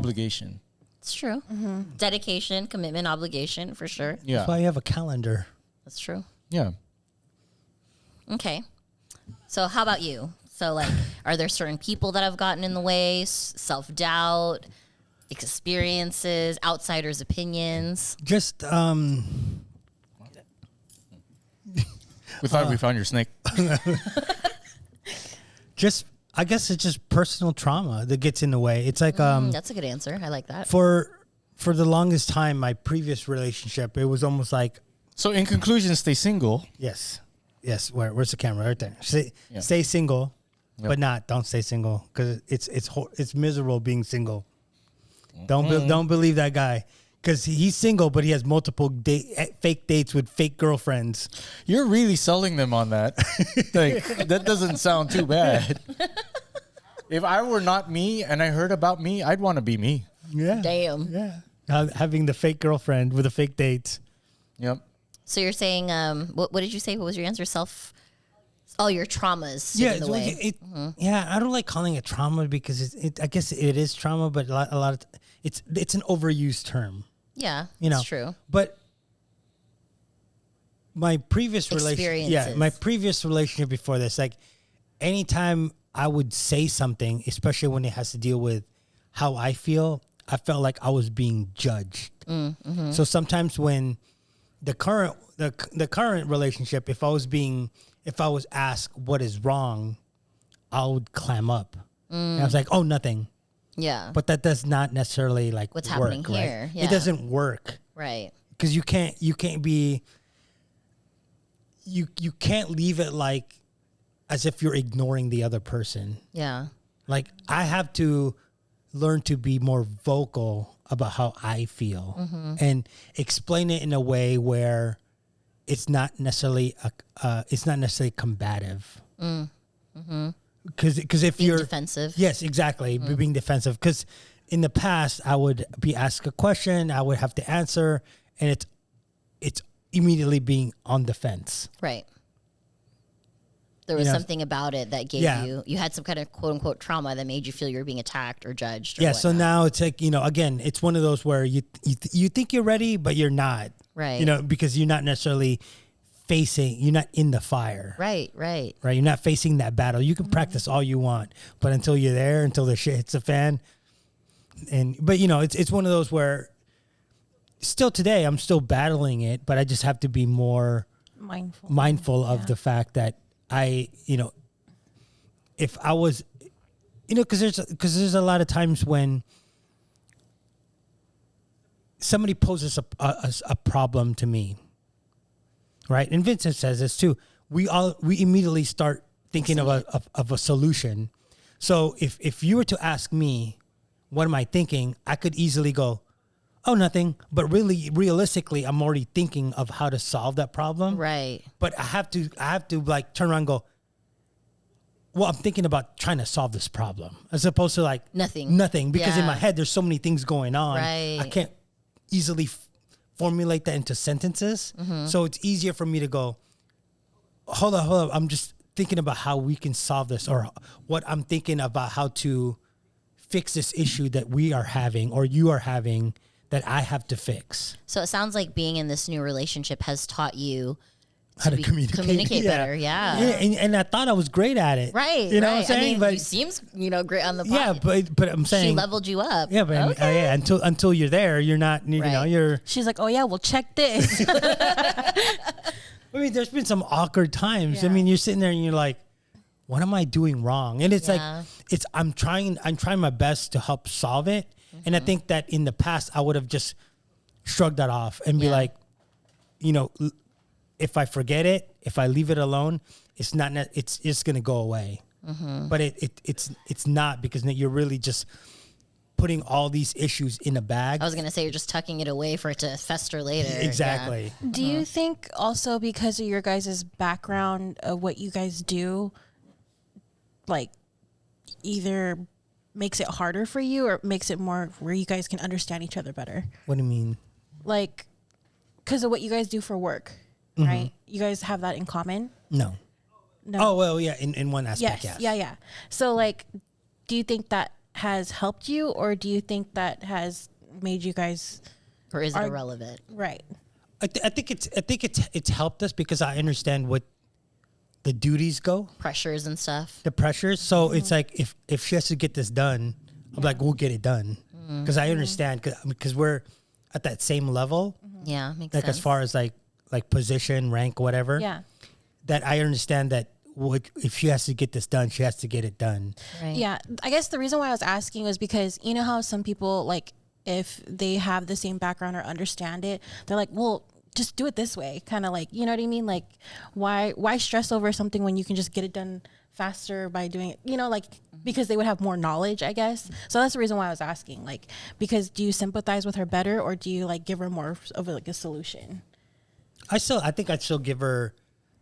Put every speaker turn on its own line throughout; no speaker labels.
obligation.
It's true. Dedication, commitment, obligation, for sure.
Yeah.
That's why you have a calendar.
That's true.
Yeah.
Okay. So how about you? So like, are there certain people that have gotten in the way? Self-doubt, experiences, outsiders' opinions?
Just
We thought we found your snake.
I guess it's just personal trauma that gets in the way. It's like
That's a good answer. I like that.
for the longest time, my previous relationship, it was almost like,
So in conclusion, stay single.
yes, where's the camera? Right there.
Yeah.
Stay single,
Yep.
but don't stay single because it's miserable being single. Don't believe that guy because he's single, but he has multiple fake dates with fake girlfriends.
You're really selling them on that. Like, that doesn't sound too bad. If I were not me and I heard about me, I'd want to be me.
Yeah,
Damn.
yeah. Having the fake girlfriend with the fake dates.
Yep.
So you're saying, what did you say? What was your answer? Your traumas get in the way.
Yeah, I don't like calling it trauma because I guess it is trauma, but a lot of it's an overused term.
Yeah,
You know,
it's true.
But my previous
Experiences.
my previous relationship before this, like anytime I would say something, especially when it has to deal with how I feel, I felt like I was being judged. So sometimes when the current relationship, if I was asked what is wrong, I would clam up. And I was like, oh, nothing.
Yeah.
But that does not necessarily like
What's
work,
happening
right?
here, yeah.
It doesn't work
Right.
because you can't leave it like as if you're ignoring the other person.
Yeah.
Like I have to learn to be more vocal about how I feel and explain it in a way where it's not necessarily combative. Because if
Being
you're
defensive.
yes, exactly, being defensive. Because in the past, I would be asked a question, I would have to answer, and it's immediately being on defense.
Right. There was
You know,
something about it that gave you had some kind of quote unquote trauma that made you feel you were being attacked or judged. Or
Yeah. So
whatnot.
now it's like, again, it's one of those where you think you're ready, but you're not.
Right.
Because you're not necessarily you're not in the fire.
Right. Right.
Right. You're not facing that battle. You can practice all you want, but until you're there, until the shit hits the fan. But it's one of those where still today I'm still battling it, but I just have to be more mindful of the fact that if I was, because there's a lot of times when somebody poses a problem to me, right? And Vincent says this too. We immediately start thinking of a solution. So if you were to ask me, what am I thinking? I could easily go, oh, nothing. But really, realistically, I'm already thinking of how to solve that problem.
Right.
But I have to like turn around and go, well, I'm thinking about trying to solve this problem as opposed to like
Nothing.
because in
Yeah.
my head, there's so many things going on.
Right.
I can't easily formulate that into sentences. So it's easier for me to go, hold up. I'm just thinking about how we can solve this, or what I'm thinking about how to fix this issue that we are having or you are having that I have to fix.
So it sounds like being in this new relationship has taught you
How to communicate
better. Yeah.
And I thought I was great at it.
Right.
You know
right.
what I'm saying?
I mean,
but
you seems, great on the pod.
yeah, but I'm saying
she leveled you up.
Yeah, but
okay.
until you're there, you're not.
Right.
You're.
She's like, oh yeah, well check this.
I mean, there's been some awkward times. I
Yeah.
mean, you're sitting there and you're like, what am I doing wrong? And it's
Yeah.
like, I'm trying my best to help solve it. And I think that in the past, I would have just shrugged that off and be
Yeah.
like, if I forget it, if I leave it alone, it's not. It's just gonna go away. But it's not, because you're really just putting all these issues in a bag.
I was going to say you're just tucking it away for it to fester later.
Exactly.
Do you think also because of your guys' background of what you guys do, like either makes it harder for you or makes it more where you guys can understand each other better?
What do you mean?
Like, because of what you guys do for work, right? You guys have that in common?
No.
No.
Oh, well, yeah, in one aspect, yes.
Yeah. So, like, do you think that has helped you, or do you think that has made you guys
Or is it irrelevant?
right?
I think it's helped us because I understand what the duties go,
Pressures and stuff.
the pressures. So it's like if she has to get this done, I'm like, we'll get it done because I understand because we're at that same level.
Yeah, makes
Like
sense.
as far as like position, rank, whatever.
Yeah.
That I understand that if she has to get this done, she has to get it done.
Right.
Yeah, I guess the reason why I was asking was because you know how some people, like, if they have the same background or understand it, they're like, well, just do it this way, kind of like, you know what I mean? Like, why stress over something when you can just get it done faster by doing it, you know, like, because they would have more knowledge, I guess. So that's the reason why I was asking, like, because do you sympathize with her better, or do you like give her more of like a solution?
I think I'd still give her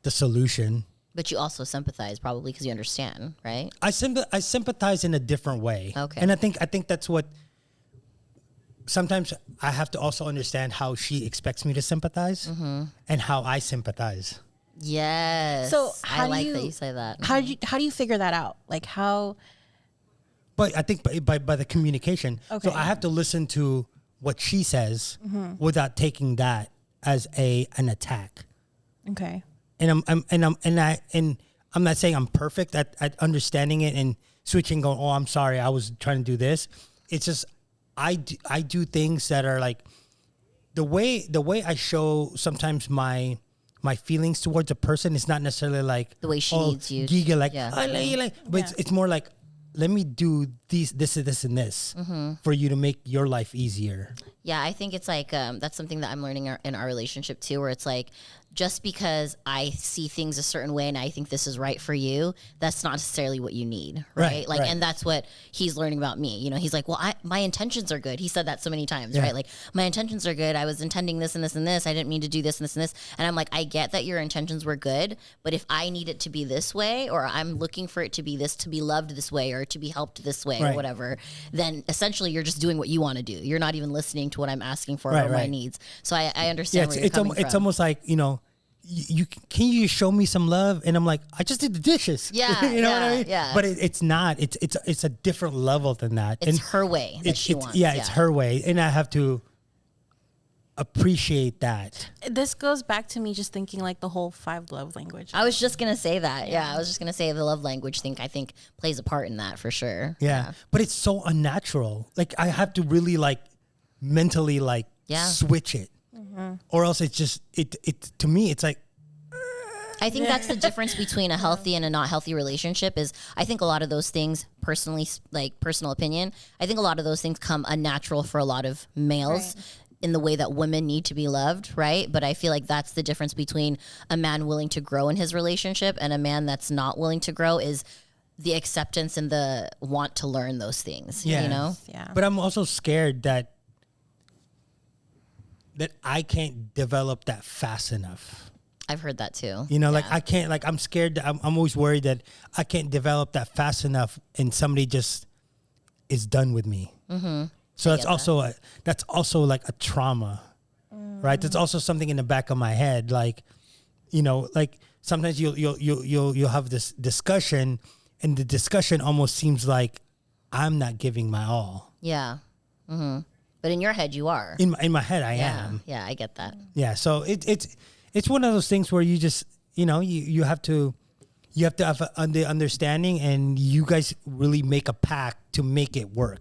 the solution.
But you also sympathize probably because you understand, right?
I sympathize in a different way.
Okay.
And I think that's what sometimes I have to also understand how she expects me to sympathize and how I sympathize.
Yes.
So
I like that you say that.
How do you figure that out? Like how?
But I think by the communication.
Okay.
So I have to listen to what she says without taking that as an attack.
Okay.
And I'm not saying I'm perfect at understanding it and switching, going, oh, I'm sorry, I was trying to do this. It's just I do things that are like the way I show sometimes my feelings towards a person is not necessarily like
The way she needs you.
Giga, like,
Yeah.
"I love you," like, but it's more like, let me do this and this for you to make your life easier.
Yeah, I think it's like that's something that I'm learning in our relationship too, where it's like just because I see things a certain way and I think this is right for you, that's not necessarily what you need, right? Like,
right.
and that's what he's learning about me. You know, he's like, well, my intentions are good. He said that so many times,
Yeah.
right? Like, my intentions are good. I was intending this and this and this. I didn't mean to do this and this and this. And I'm like, I get that your intentions were good, but if I need it to be this way, or I'm looking for it to be this, to be loved this way, or to be helped this way, or
Right.
whatever, then essentially you're just doing what you want to do. You're not even listening to what I'm asking for
Right,
or my
right.
needs. So I
Yeah,
understand where you're coming
it's
from.
almost like, you know, you can you show me some love, and I'm like, I just did the dishes.
Yeah,
you know what I
yeah,
mean?
yeah.
But it's not. It's a different level than that.
It's her way that she wants.
Yeah, it's her way, and I have to appreciate that.
This goes back to me just thinking like the whole 5 love language.
I was just gonna say that. Yeah, I was just gonna say the love language thing. I think plays a part in that for sure.
Yeah. But it's so unnatural. Like I have to really like mentally like switch it, or else it's just it to me it's like.
I think that's the difference between a healthy and a not healthy relationship is I think a lot of those things personally, like personal opinion, I think a lot of those things come unnatural for a lot of males in the way that women need to be loved, right? But I feel like that's the difference between a man willing to grow in his relationship and a man that's not willing to grow is the acceptance and the want to learn those things, you know?
Yeah.
But I'm also scared that I can't develop that fast enough.
I've heard that too.
You know, like I can't, like I'm scared. I'm always worried that I can't develop that fast enough, and somebody just is done with me. Mm-hmm. So that's also like a trauma, right? That's also something in the back of my head. Like, you know, like sometimes you'll have this discussion, and the discussion almost seems like I'm not giving my all.
Yeah. Mm-hmm. But in your head, you are.
In my head, I
yeah.
am.
Yeah, I get that.
Yeah. So it's one of those things where you just, you know, you have to have the understanding, and you guys really make a pact to make it work.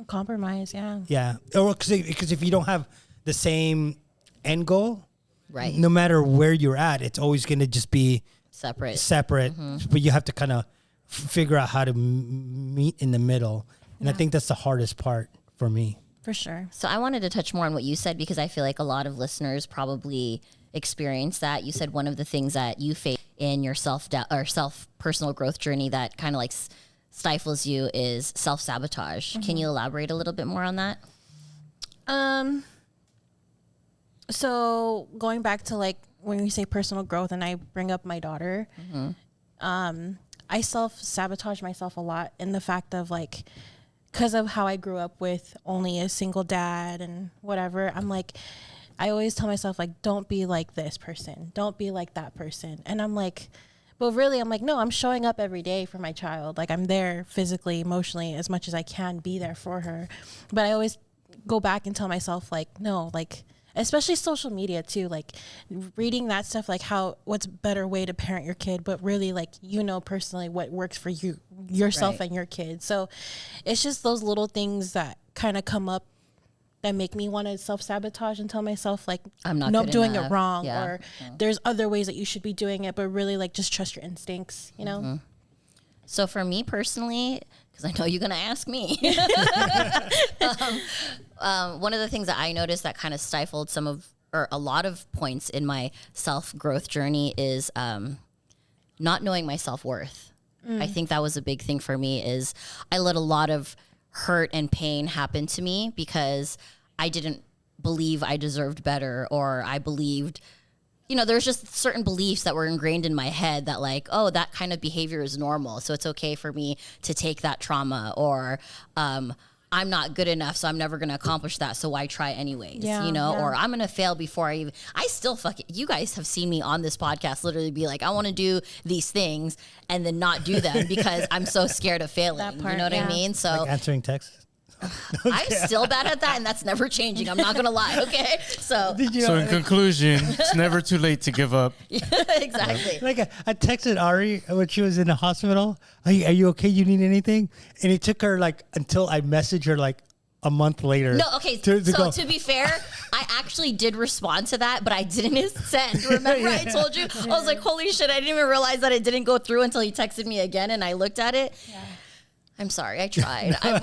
Compromise, yeah.
Yeah. Or because if you don't have the same end goal,
Right.
no matter where you're at, it's always going to just be
Separate.
But you have to kind of figure out how to meet in the middle. And I think that's the hardest part for me.
For sure.
So I wanted to touch more on what you said because I feel like a lot of listeners probably experience that. You said one of the things that you face in your self-doubt or personal growth journey that kind of like stifles you is self-sabotage. Can you elaborate a little bit more on that?
So going back to like when we say personal growth and I bring up my daughter, I self-sabotage myself a lot in the fact of like, because of how I grew up with only a single dad and whatever, I'm like, I always tell myself like, don't be like this person. Don't be like that person. And I'm like, But really, I'm like, no, I'm showing up every day for my child. Like, I'm there physically, emotionally, as much as I can be there for her. But I always go back and tell myself, like, no, like, especially social media too, like reading that stuff, like what's better way to parent your kid, but really, like, personally what works for yourself
Right.
and your kid. So it's just those little things that kind of come up that make me want to self-sabotage and tell myself, like,
I'm not
no,
good
doing
enough.
it wrong,
Yeah.
or there's other ways that you should be doing it, but really, like, just trust your instincts,
So for me personally, because I know you're going to ask me, one of the things that I noticed that kind of stifled a lot of points in my self-growth journey is not knowing my self-worth. I think that was a big thing for me, is I let a lot of hurt and pain happen to me because I didn't believe I deserved better, or I believed, there's just certain beliefs that were ingrained in my head that, like, oh, that kind of behavior is normal, so it's okay for me to take that trauma, or I'm not good enough, so I'm never going to accomplish that, so why try anyways, or I'm going to fail before I still you guys have seen me on this podcast literally be like, I want to do these things and then not do them because I'm so scared of failing.
That part,
you know what I
yeah.
mean? So
Like answering texts.
I'm still bad at that, and that's never changing. I'm not going to lie, okay? So,
Did you
So
know,
in conclusion, it's never too late to give up.
exactly.
like I texted Ari when she was in the hospital. Are you okay? You need anything? And it took her like until I messaged her like a month later.
No, okay.
To
So
go,
to be fair, I actually did respond to that, but I didn't hit send. Remember, I told you? I was like, holy shit, I didn't even realize that it didn't go through until he texted me again, and I looked at it. Yeah. I'm sorry, I tried. I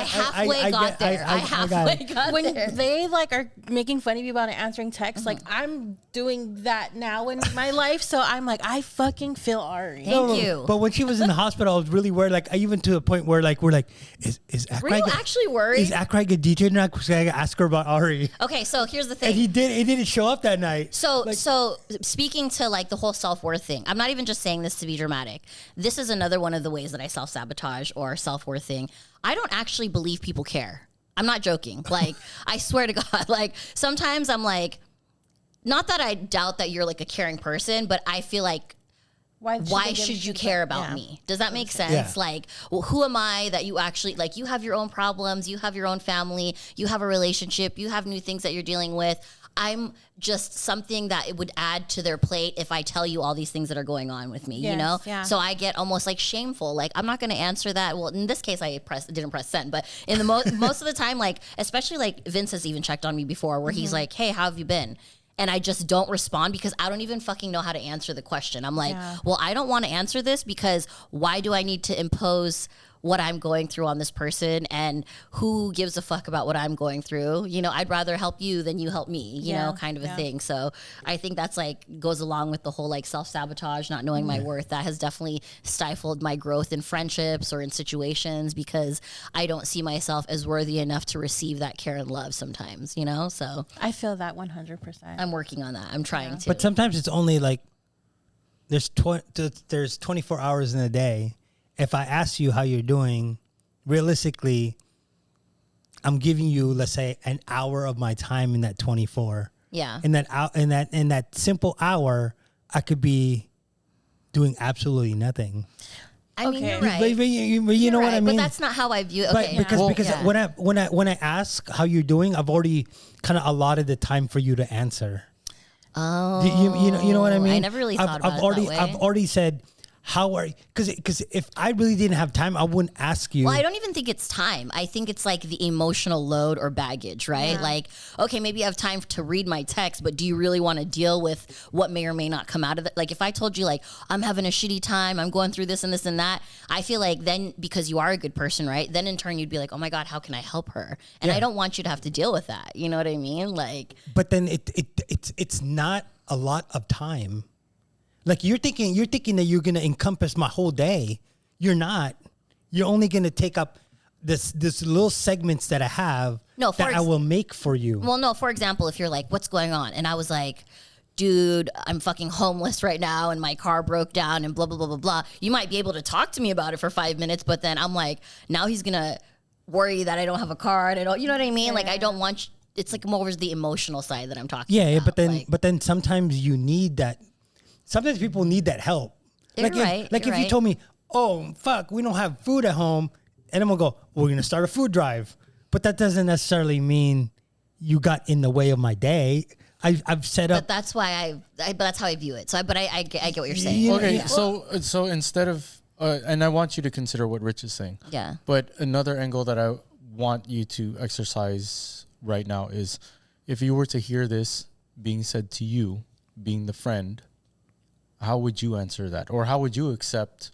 halfway got there. I halfway got
When
there.
they, like, are making fun of you about answering texts, like, I'm doing that now in my life, so I'm like, I fucking feel Ari.
Thank you.
But when she was in the hospital, I was really worried. Like, I even to a point where, like, we're like, is
Were you actually worried?
Is Akrai a DJ now? Because I ask her about Ari.
Okay, so here's the thing.
And he didn't show up that night.
So,
Like-
so speaking to, like, the whole self-worth thing, I'm not even just saying this to be dramatic. This is another one of the ways that I self-sabotage or self-worth thing. I don't actually believe people care. I'm not joking. Like, I swear to God, like, sometimes I'm like, not that I doubt that you're, like, a caring person, but I feel like, why
they give
should
a
you
shit
care
about-
about
yeah.
me? Does that make sense?
Yeah.
Like, well, who am I that you actually, like, you have your own problems, you have your own family, you have a relationship, you have new things that you're dealing with. I'm just something that it would add to their plate if I tell you all these things that are going on with me, you know?
yeah.
So I get almost like shameful. Like, I'm not going to answer that. Well, in this case, I didn't press send, but in the most of the time, like, especially like Vince has even checked on me before where he's like, hey, how have you been? And I just don't respond because I don't even fucking know how to answer the question. I'm like, well, I don't want to answer this because why do I need to impose what I'm going through on this person, and who gives a fuck about what I'm going through? You know, I'd rather help you than you help me, you know, kind of a thing. So I think that's like goes along with the whole like self-sabotage, not knowing my worth. That has definitely stifled my growth in friendships or in situations because I don't see myself as worthy enough to receive that care and love sometimes, you know? So
I feel that 100%.
I'm working on that. I'm trying to.
But sometimes it's only like there's 24 hours in a day. If I ask you how you're doing, realistically, I'm giving you, let's say, an hour of my time in that 24.
Yeah.
In that simple hour, I could be doing absolutely nothing.
I mean,
Okay.
you're right.
But you know
You're
what
right,
I mean?
But that's not how I view it.
But
Okay.
because
Yeah.
when I ask how you're doing, I've already kind of allotted the time for you to answer.
Oh,
You know what I mean?
I never really thought about it that way.
I've already said how are you? Because if I really didn't have time, I wouldn't ask you.
Well, I don't even think it's time. I think it's like the emotional load or baggage, right? Like, okay, maybe you have time to read my text, but do you really want to deal with what may or may not come out of it? Like, if I told you, like, I'm having a shitty time, I'm going through this and this and that, I feel like then, because you are a good person, right? Then in turn, you'd be like, oh my God, how can I help her? And I don't want you to have to deal with that. You know what I mean? Like,
But then it's not a lot of time. Like you're thinking that you're gonna encompass my whole day. You're not. You're only gonna take up this little segments that I have that I will make for you.
well, no, for example, if you're like, what's going on? And I was like, dude, I'm fucking homeless right now and my car broke down and blah, blah, blah, blah, blah. You might be able to talk to me about it for 5 minutes, but then I'm like, now he's going to worry that I don't have a car. And you know what I mean? Like, I don't want, it's like more the emotional side that I'm talking about.
But then sometimes you need that. Sometimes people need that help.
You're
Like
right.
if
you're
you
right.
told me, oh fuck, we don't have food at home, and I'm gonna go, we're gonna start a food drive, but that doesn't necessarily mean you got in the way of my day. I've set
But
up.
that's why but that's how I view it. So, I get what you're saying.
Yeah.
Okay,
Yeah.
so instead of, and I want you to consider what Rich is saying.
Yeah.
But another angle that I want you to exercise right now is, if you were to hear this being said to you, being the friend, how would you answer that? Or how would you accept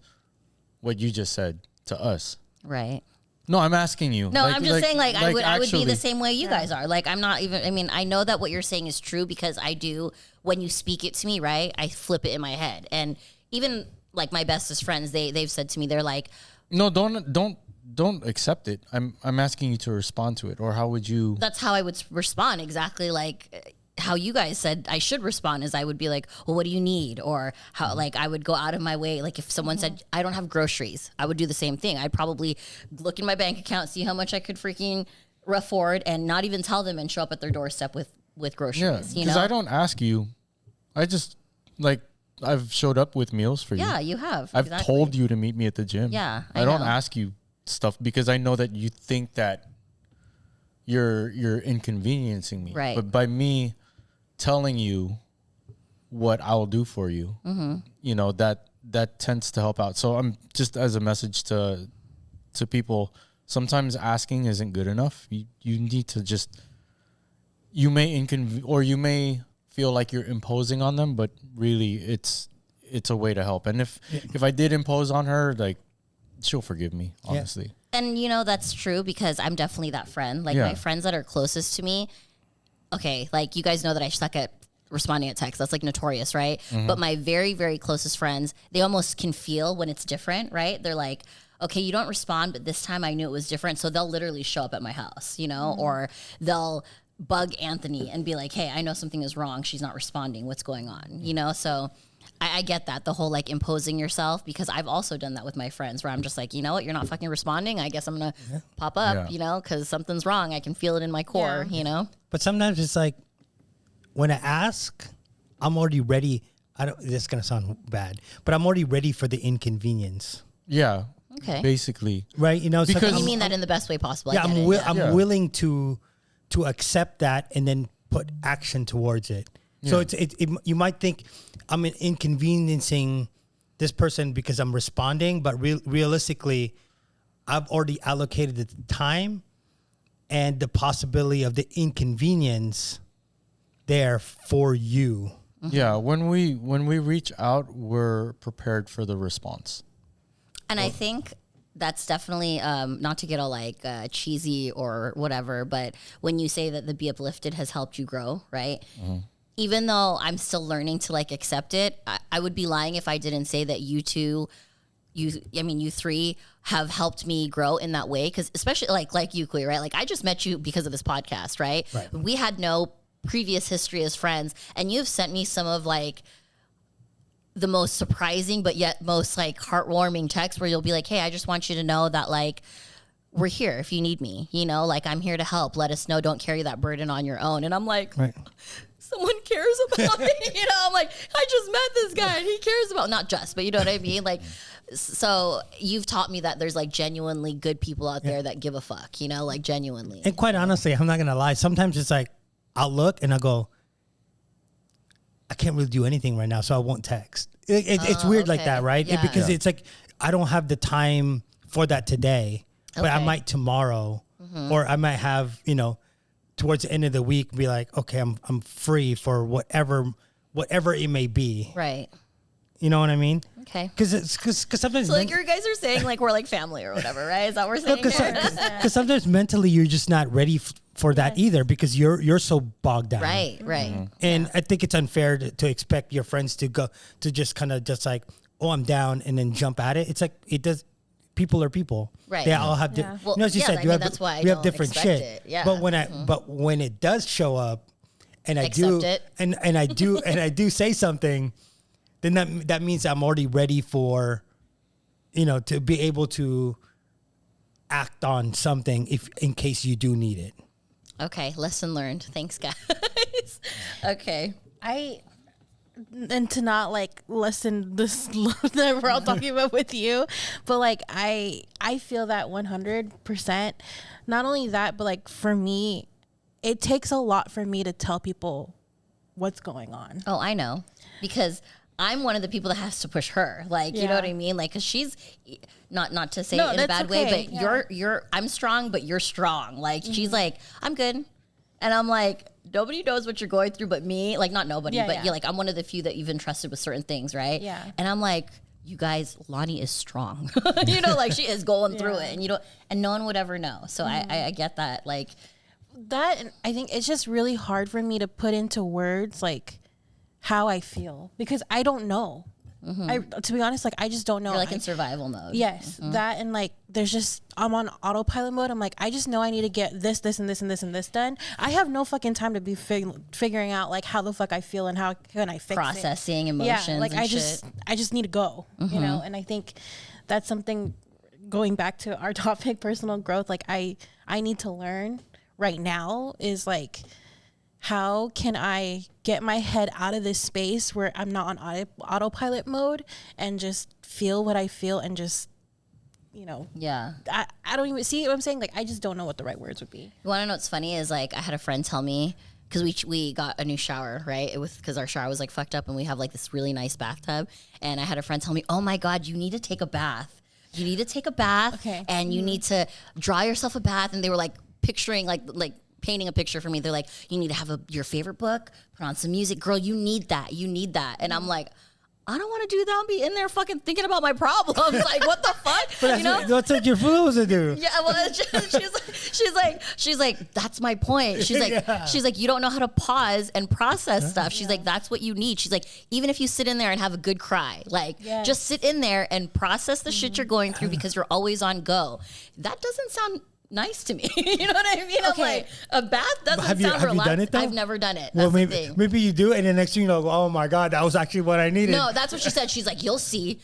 what you just said to us?
Right.
No, I'm asking you.
No, I'm just saying, I would be
actually.
the same way you guys are. Like, I'm not even, I mean, I know that what you're saying is true because I do, when you speak it to me, right, I flip it in my head. And even like my bestest friends, they've said to me, they're like,
No, don't accept it. I'm asking you to respond to it. Or how would you?
that's how I would respond. Exactly like how you guys said I should respond is I would be like, well, what do you need? Or how, like, I would go out of my way. Like if someone said, I don't have groceries, I would do the same thing. I'd probably look in my bank account, see how much I could freaking afford and not even tell them and show up at their doorstep with groceries.
Yeah,
You
because
know?
I don't ask you. I just, like, I've showed up with meals for you.
Yeah, you have.
I've
exactly.
told you to meet me at the gym.
Yeah,
I
I
don't
know.
ask you stuff because I know that you think that you're inconveniencing me.
Right.
But by me telling you what I'll do for you, you know, that tends to help out. So I'm just, as a message to people, sometimes asking isn't good enough. You need to just, you may feel like you're imposing on them, but really it's a way to help. And if I did impose on her, like, she'll forgive me, honestly.
And you know, that's true because I'm definitely that friend. Like
Yeah.
my friends that are closest to me, okay, like you guys know that I suck at responding at text. That's like notorious, right? But my very, very closest friends, they almost can feel when it's different, right? They're like, okay, you don't respond, but this time I knew it was different. So they'll literally show up at my house, you know, or they'll bug Anthony and be like, hey, I know something is wrong. She's not responding. What's going on? You know, so I get that, the whole like imposing yourself, because I've also done that with my friends where I'm just like, you know what, you're not fucking responding. I guess I'm going to pop up,
Yeah.
you know, because something's wrong. I can feel it in my core, you know?
But sometimes it's like, when I ask, I'm already ready. This is gonna sound bad, but I'm already ready for the inconvenience,
Yeah.
Okay.
Basically.
right? You know, it's
Because-
like
You mean that in the best way possible.
yeah,
I get
I'm
it,
wi-
yeah.
I'm
Yeah.
willing to accept that and then put action towards it. So
Yeah.
you might think I'm inconveniencing this person because I'm responding, but realistically, I've already allocated the time and the possibility of the inconvenience there for you.
Yeah. When we reach out, we're prepared for the response.
And I think that's definitely not to get all like cheesy or whatever, but when you say that the Be Uplifted has helped you grow, right? Even though I'm still learning to like accept it, I would be lying if I didn't say that you three have helped me grow in that way. Because especially like you, Kui, right? Like I just met you because of this podcast, right? We had no previous history as friends, and you've sent me some of like the most surprising but yet most like heartwarming text where you'll be like, hey, I just want you to know that like we're here if you need me, you know, like I'm here to help, let us know, don't carry that burden on your own. And I'm like,
Right.
someone cares about me, you know. I'm like, I just met this guy and he cares about, not just, but you know what I mean, like. So you've taught me that there's like genuinely good people out there that give a fuck, you know, like genuinely.
And quite honestly, I'm not gonna lie. Sometimes it's like I'll look and I go, I can't really do anything right now, so I won't text. It's weird like
okay.
that, right?
Yeah.
Because it's like I don't have the time for that today, but I
Okay.
might tomorrow, or I might have, you know, towards the end of the week, be like, okay, I'm free for whatever it may be.
Right.
You know what I mean?
Okay.
Because sometimes
So like you guys are saying like we're like family or whatever, right? Is that what we're saying?
because sometimes mentally you're just not ready for that either, because you're so bogged down.
Right, right.
And I think it's unfair to expect your friends to go to just kind of just like, oh, I'm down, and then jump at it. It's like it does. People are people.
Right.
They all have.
Yeah.
Well,
You know, as you
yeah,
said,
I
you
mean,
have
that's why I
we have
don't
different
expect
shit.
it. Yeah.
But when it does show up, and I do,
Accept it.
and I do and I do say something, then that means I'm already ready for, you know, to be able to act on something if in case you do need it.
Okay, lesson learned. Thanks, guys. Okay.
and to not like lessen this love that we're all talking about with you, but like I feel that 100%. Not only that, but like for me, it takes a lot for me to tell people what's going on.
Oh, I know, because I'm one of the people that has to push her. Like, you know what I mean? Like, cause she's not to say it in a bad way, but you're I'm strong, but you're strong. Like, she's like, I'm good, and I'm like, nobody knows what you're going through but me. Like, not nobody, but you're like, I'm one of the few that you've entrusted with certain things, right?
Yeah.
And I'm like, you guys, Lonnie is strong. You know, like she is going through it, and you don't, and no one would ever know. So I get that. Like
that, and I think it's just really hard for me to put into words like how I feel because I don't know. To be honest, like I just don't know.
You're like in survival mode.
Yes, that and like there's just I'm on autopilot mode. I'm like I just know I need to get this, this, and this, and this, and this done. I have no fucking time to be figuring out like how the fuck I feel and how can I fix
processing emotions.
Yeah, like
and
I
shit.
just need to go. You know, and I think that's something. Going back to our topic, personal growth. Like I need to learn right now is like. How can I get my head out of this space where I'm not on autopilot mode and just feel what I feel and just, you know, I don't even see what I'm saying. Like, I just don't know what the right words would be.
You want to know what's funny is like I had a friend tell me because we got a new shower, right? It was because our shower was like fucked up and we have like this really nice bathtub. And I had a friend tell me, oh my God, you need to take a bath. You need to take a bath and you need to draw yourself a bath. And they were like picturing like painting a picture for me. They're like, you need to have your favorite book, put on some music. Girl, you need that. You need that. And I'm like, I don't want to do that. I'll be in there fucking thinking about my problems. Like, what the fuck?
But that's what you're supposed to do.
Yeah, well, she's like, that's my point. She's like, you don't know how to pause and process stuff. She's like, that's what you need. She's like, even if you sit in there and have a good cry, like, just sit in there and process the shit you're going through because you're always on go. That doesn't sound nice to me. You know what I mean? I'm like, a bath doesn't sound relaxed. Have you done it though? I've never done it. That's
well, maybe you do, and the next thing you know, oh my God, that was actually what I needed.
No, that's what she said. She's like, you'll see,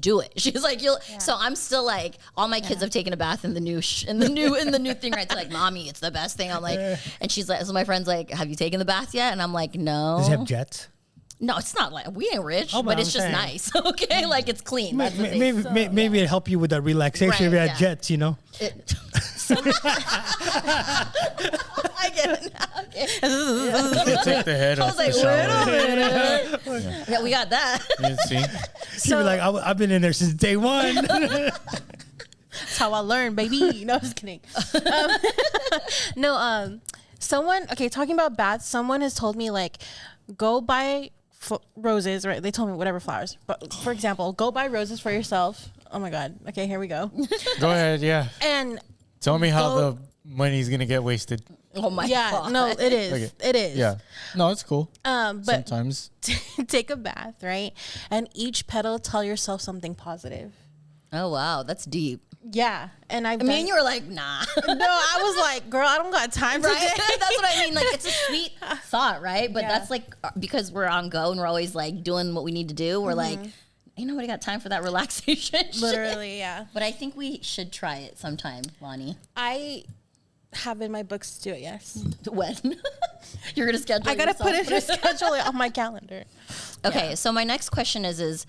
do it. She's like, So I'm still like, all my kids have taken a bath in the new thing, right? They're like, mommy, it's the best thing. I'm like, and she's like, so my friend's like, have you taken the bath yet? And I'm like, no.
Does it have jets?
No, it's not like we ain't rich, but it's just nice. Okay, like it's clean.
Maybe it help you with that relaxation if you had jets, you know.
I get it now. Okay.
Take the head off.
I was like, wait a minute. Yeah, we got that.
You see?
So like, I've been in there since day one.
That's how I learned, baby. No, just kidding. Someone, talking about baths, someone has told me like, go buy roses, right? They told me whatever flowers. But for example, go buy roses for yourself. Oh my God. Okay, here we go.
Go ahead, yeah.
And
tell me how the money's gonna get wasted.
Oh my God.
No, it is. Okay. It is.
Yeah. No, it's cool.
But
sometimes
take a bath, right? And each petal tell yourself something positive.
Oh wow, that's deep.
Yeah, and I
mean, you were like, nah.
No, I was like, girl, I don't got time for
right? That's what I mean. Like, it's a sweet thought, right? But that's like because we're on go and we're always like doing what we need to do. We're like, ain't nobody got time for that relaxation.
Literally, yeah.
But I think we should try it sometime, Lonnie.
I have in my books to do it. Yes.
When? You're gonna schedule.
I gotta put it in schedule on my calendar.
Okay, so my next question is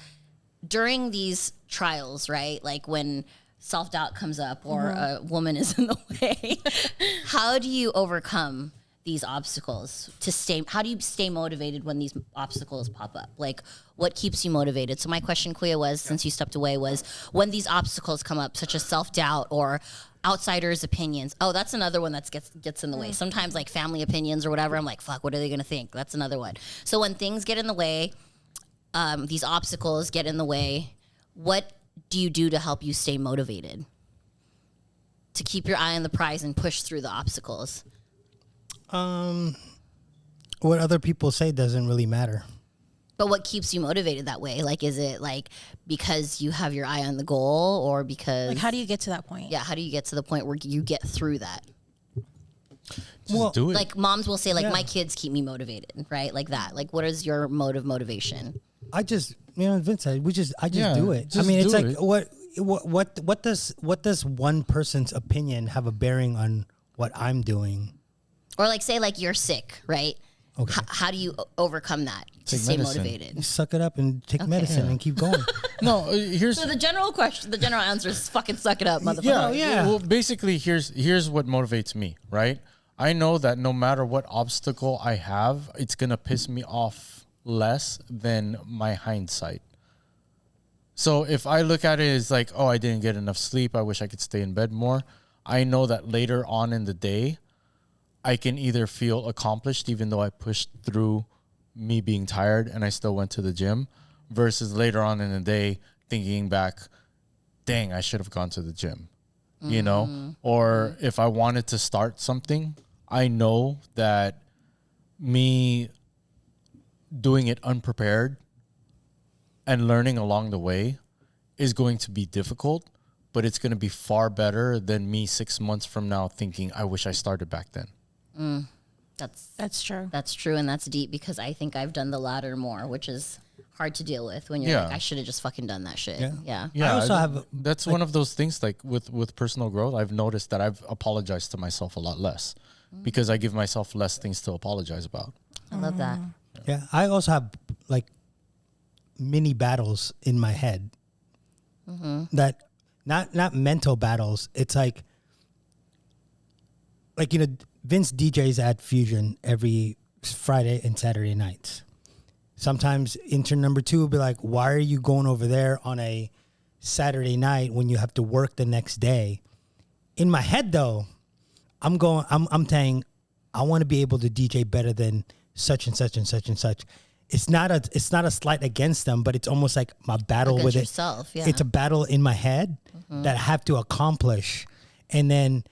during these trials, right? Like when self-doubt comes up or a woman is in the way, how do you overcome these obstacles how do you stay motivated when these obstacles pop up? Like what keeps you motivated? So my question, Kuya, was, since you stepped away, was when these obstacles come up, such as self-doubt or outsiders' opinions. Oh, that's another one that gets in the way. Sometimes like family opinions or whatever, I'm like, fuck, what are they gonna think? That's another one. So when things get in the way, these obstacles get in the way, what do you do to help you stay motivated? To keep your eye on the prize and push through the obstacles?
What other people say doesn't really matter.
But what keeps you motivated that way? Like, is it like because you have your eye on the goal or because...
Like, how do you get to that point?
Yeah, how do you get to the point where you get through that?
Just do it.
Like, moms will say, like, my kids keep me motivated, right? Like that. Like, what is your mode of motivation?
I just, Vince said, I just do it. I mean, it's like, what does one person's opinion have a bearing on what I'm doing?
Or like, say, like, you're sick, right?
Okay.
How do you overcome that to
Take
stay
medicine.
motivated?
You suck it up and take medicine and keep going.
No, here's
So the general answer is fucking suck it up, motherfucker.
yeah. Well, basically, here's what motivates me, right? I know that no matter what obstacle I have, it's gonna piss me off less than my hindsight. So if I look at it as like, oh, I didn't get enough sleep, I wish I could stay in bed more, I know that later on in the day, I can either feel accomplished even though I pushed through me being tired and I still went to the gym, versus later on in the day thinking back, dang, I should have gone to the gym, you know? Or if I wanted to start something, I know that me doing it unprepared and learning along the way is going to be difficult, but it's going to be far better than me 6 months from now thinking, I wish I started back then.
That's true.
That's true, and that's deep because I think I've done the latter more, which is hard to deal with when you're
Yeah.
like, I should have just fucking done that shit. Yeah.
Yeah,
I also have,
that's one of those things like with personal growth. I've noticed that I've apologized to myself a lot less because I give myself less things to apologize about.
I love that.
yeah, I also have like mini battles in my head that not mental battles. It's like, you know, Vince DJs at Fusion every Friday and Saturday nights. Sometimes intern number 2 will be like, why are you going over there on a Saturday night when you have to work the next day? In my head though, I'm saying I want to be able to DJ better than such and such and such and such. It's not a slight against them, but it's almost like my battle
Against
with
yourself,
it.
yeah.
It's a battle in my head that I have to accomplish. And then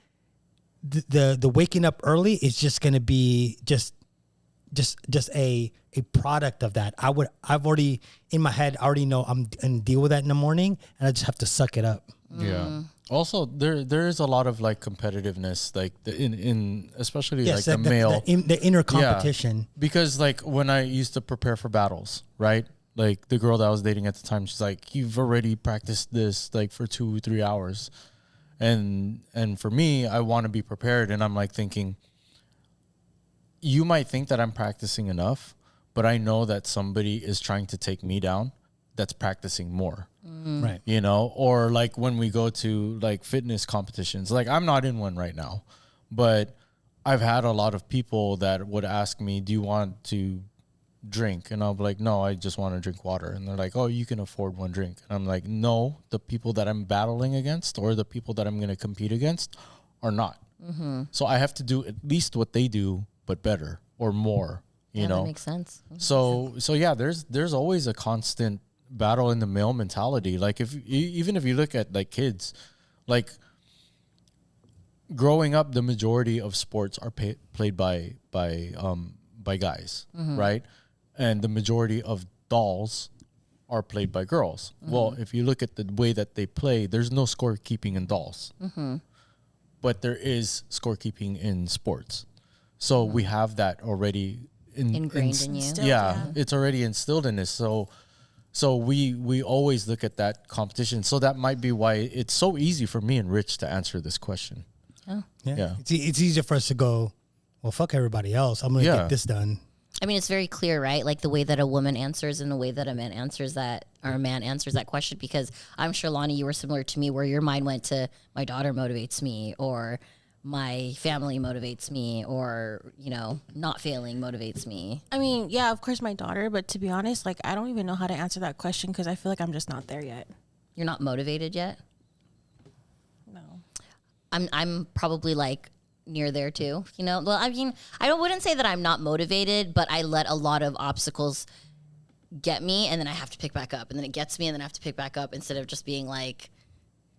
the waking up early is just going to be just a product of that. I've already in my head, I already know I'm going to deal with that in the morning, and I just have to suck it up.
Yeah. Also, there is a lot of like competitiveness, like in especially like the male,
the inner competition.
Because like when I used to prepare for battles, right? Like the girl that I was dating at the time, she's like, "You've already practiced this like for 2-3 hours," and for me, I want to be prepared, and I'm like thinking, you might think that I'm practicing enough, but I know that somebody is trying to take me down that's practicing more.
Right.
You know, or like when we go to like fitness competitions, like I'm not in one right now, but I've had a lot of people that would ask me, do you want to drink? And I'll be like, no, I just want to drink water. And they're like, oh, you can afford one drink. And I'm like, no, the people that I'm battling against or the people that I'm going to compete against are not. So I have to do at least what they do, but better or more, you know?
That makes sense.
So yeah, there's always a constant battle in the male mentality. Like even if you look at like kids, like growing up, the majority of sports are played by guys, right? And the majority of dolls are played by girls. Well, if you look at the way that they play, there's no scorekeeping in dolls, but there is scorekeeping in sports. So we have that already
Ingrained in you.
Yeah, it's already instilled in us. So we always look at that competition. So that might be why it's so easy for me and Rich to answer this question.
Oh.
Yeah.
It's easier for us to go, well, fuck everybody else. I'm going to get this done.
I mean, it's very clear, right? Like the way that a woman answers and the way that a man answers that, or a man answers that question, because I'm sure, Lonnie, you were similar to me where your mind went to my daughter motivates me, or my family motivates me, or, you know, not failing motivates me.
I mean, yeah, of course my daughter, but to be honest, like I don't even know how to answer that question because I feel like I'm just not there yet.
You're not motivated yet?
No.
I'm probably like near there too, you know? Well, I mean, wouldn't say that I'm not motivated, but I let a lot of obstacles get me and then I have to pick back up, and then it gets me and then I have to pick back up, instead of just being like,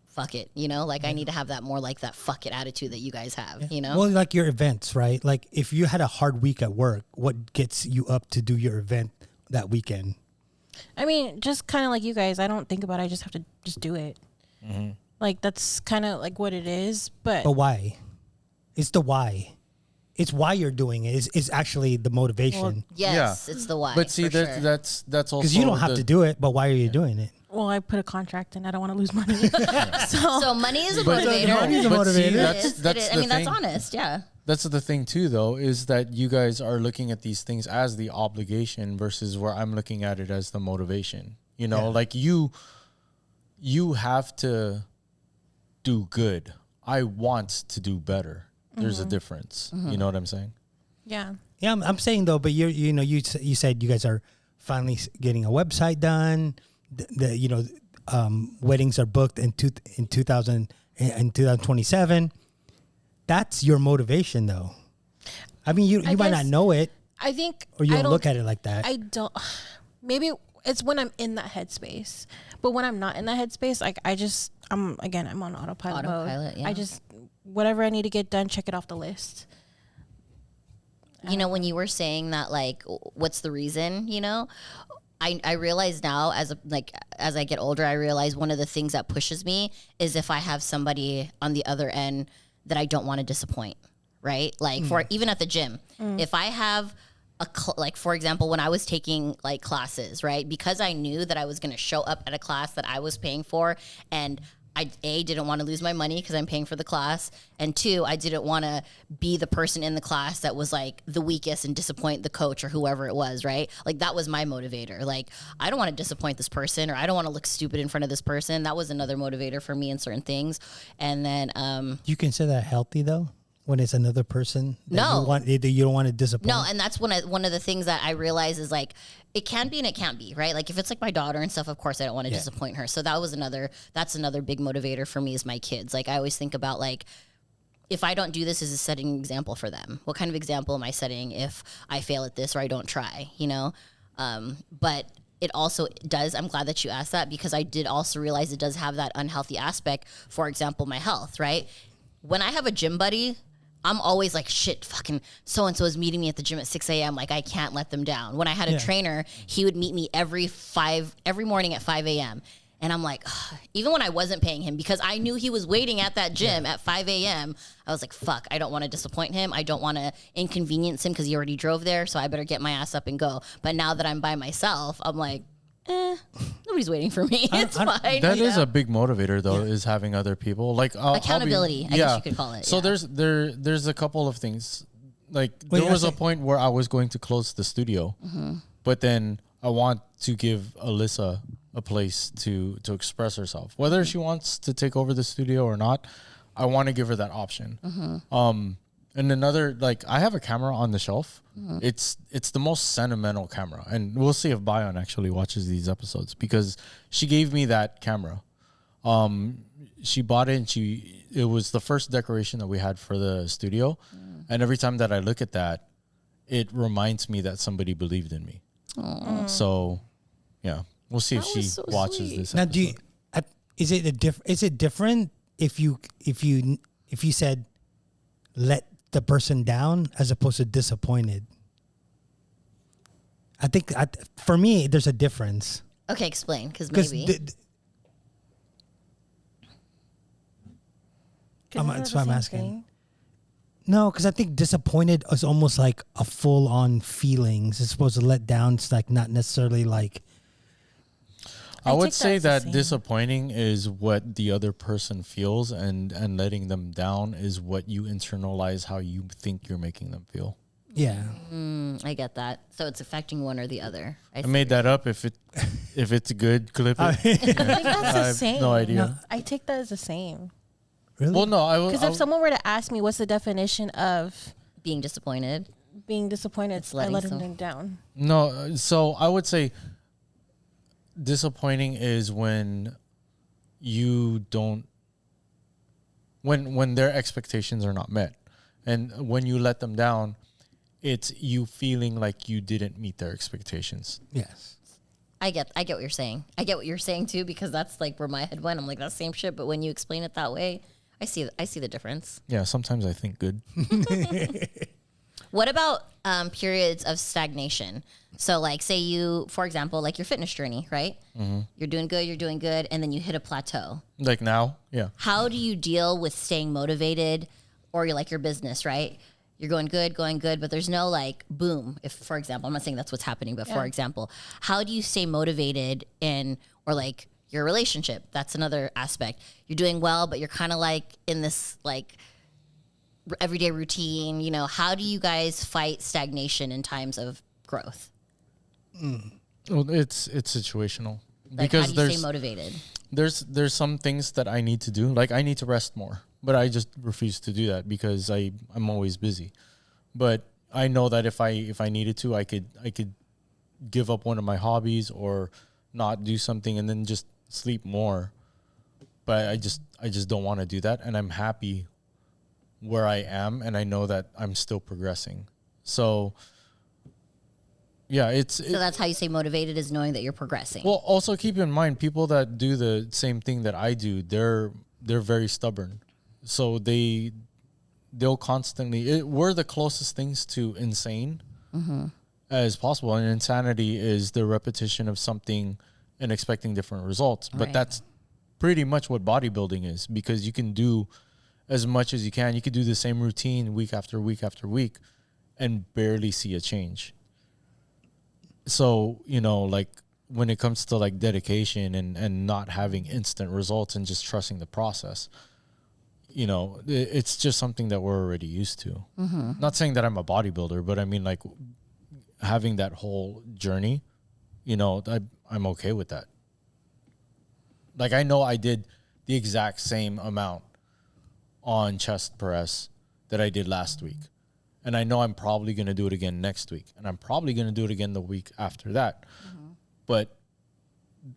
fuck it, you know? Like I need to have that more like that fuck it attitude that you guys have, you know?
Well, like your events, right? Like if you had a hard week at work, what gets you up to do your event that weekend?
I mean, just kind of like you guys, I don't think about it. I just have to just do it. Like that's kind of like what it is. But
why? It's the why. It's why you're doing it. Is actually the motivation.
Yes, it's the why.
But see,
for sure.
that's also
Because you don't have to do it, but why are you doing it?
well, I put a contract in. I don't want to lose money.
So money is a
But-
motivator.
Money's a
But see,
motivator.
that's
It is.
the
I mean, that's
thing.
honest. Yeah.
that's the thing too, though, is that you guys are looking at these things as the obligation versus where I'm looking at it as the motivation. You know, like you have to do good. I want to do better. There's a difference. You know what I'm saying?
Yeah.
Yeah, I'm saying though, but you said you guys are finally getting a website done. Weddings are booked in 2027. That's your motivation, though. I mean, you might not know it,
I think,
or you don't look at it like that.
I don't. Maybe it's when I'm in that headspace, but when I'm not in that headspace, like I'm on autopilot mode.
Yeah.
I just whatever I need to get done, check it off the list.
You know, when you were saying that, like, what's the reason? You know, I realize now as I get older, I realize one of the things that pushes me is if I have somebody on the other end that I don't want to disappoint, right? Like for even at the gym, if I have like, for example, when I was taking like classes, right? Because I knew that I was going to show up at a class that I was paying for, and I didn't want to lose my money because I'm paying for the class, and 2, I didn't want to be the person in the class that was like the weakest and disappoint the coach or whoever it was, right? Like that was my motivator. Like I don't want to disappoint this person, or I don't want to look stupid in front of this person. That was another motivator for me in certain things. And then
you consider that healthy though, when it's another person that
No.
you don't want to disappoint?
No, and that's one of the things that I realize is like it can be and it can't be, right? Like if it's like my daughter and stuff, of course I don't want to disappoint her. So that's another big motivator for me is my kids. Like I always think about like, if I don't do this, is it setting an example for them? What kind of example am I setting if I fail at this or I don't try, you know? But it also does, I'm glad that you asked that, because I did also realize it does have that unhealthy aspect. For example, my health, right? When I have a gym buddy, I'm always like, shit, fucking so-and-so is meeting me at the gym at 6 a.m. Like, I can't let them down. When I had a trainer, he would meet me every morning at 5 a.m. And I'm like, ugh. Even when I wasn't paying him, because I knew he was waiting at that gym at 5 a.m., I was like, fuck, I don't want to disappoint him. I don't want to inconvenience him because he already drove there. So I better get my ass up and go. But now that I'm by myself, I'm like, nobody's waiting for me. It's fine.
That is a big motivator, though, is having other people. Like
accountability, I guess you could call it.
So there's a couple of things. Like there was a point where I was going to close the studio, but then I want to give Alyssa a place to express herself. Whether she wants to take over the studio or not, I want to give her that option. And another, like, I have a camera on the shelf. It's the most sentimental camera. And we'll see if Bayon actually watches these episodes, because she gave me that camera. She bought it, and it was the first decoration that we had for the studio. And every time that I look at that, it reminds me that somebody believed in me. So, yeah, we'll see if she watches this
Now,
episode.
is it different if you said let the person down as opposed to disappointed? I think for me there's a difference.
Okay, explain, because maybe.
That's why I'm asking. No, because I think disappointed is almost like a full-on feelings. It's supposed to let down. It's like not necessarily like.
I would
take that
say
as the
that
same.
disappointing is what the other person feels, and letting them down is what you internalize how you think you're making them feel.
Yeah.
I get that. So it's affecting one or the other.
I made that up. If it's good, clip it.
I think that's
I
the
have
same.
no idea.
I take that as the same.
Really?
Well, no,
Because if someone were to ask me what's the definition of
being disappointed.
being disappointed, I
letting
let
some-
them down.
No, so I would say disappointing is when you don't, when their expectations are not met, and when you let them down, it's you feeling like you didn't meet their expectations.
Yes.
I get what you're saying. I get what you're saying too, because that's like where my head went. I'm like, that's the same shit. But when you explain it that way, I see the difference.
Yeah, sometimes I think good.
What about periods of stagnation? So like, say you, for example, like your fitness journey, right? You're doing good, and then you hit a plateau.
Like now, yeah.
How do you deal with staying motivated, or you're like your business, right? You're going good, but there's no like boom. If, for example, I'm not saying that's what's happening, but for example, how do you stay motivated or like your relationship? That's another aspect. You're doing well, but you're kind of like in this like everyday routine, you know, how do you guys fight stagnation in times of growth?
Well, it's situational
Like,
because
how do you stay motivated?
there's some things that I need to do. Like I need to rest more, but I just refuse to do that because I'm always busy. But I know that if I needed to, I could give up one of my hobbies or not do something and then just sleep more. But I just don't want to do that, and I'm happy where I am, and I know that I'm still progressing. So yeah,
So that's how you stay motivated, is knowing that you're progressing.
well, also keep in mind people that do the same thing that I do, they're very stubborn. So they'll constantly we're the closest things to insane as possible. And insanity is the repetition of something and expecting different results. But
Right.
that's pretty much what bodybuilding is, because you can do as much as you can. You could do the same routine week after week after week and barely see a change. So, you know, like when it comes to like dedication and not having instant results and just trusting the process, you know, it's just something that we're already used to. Not saying that I'm a bodybuilder, but I mean like having that whole journey, you know, I'm okay with that. Like I know I did the exact same amount on chest press that I did last week. And I know I'm probably going to do it again next week. And I'm probably going to do it again the week after that. But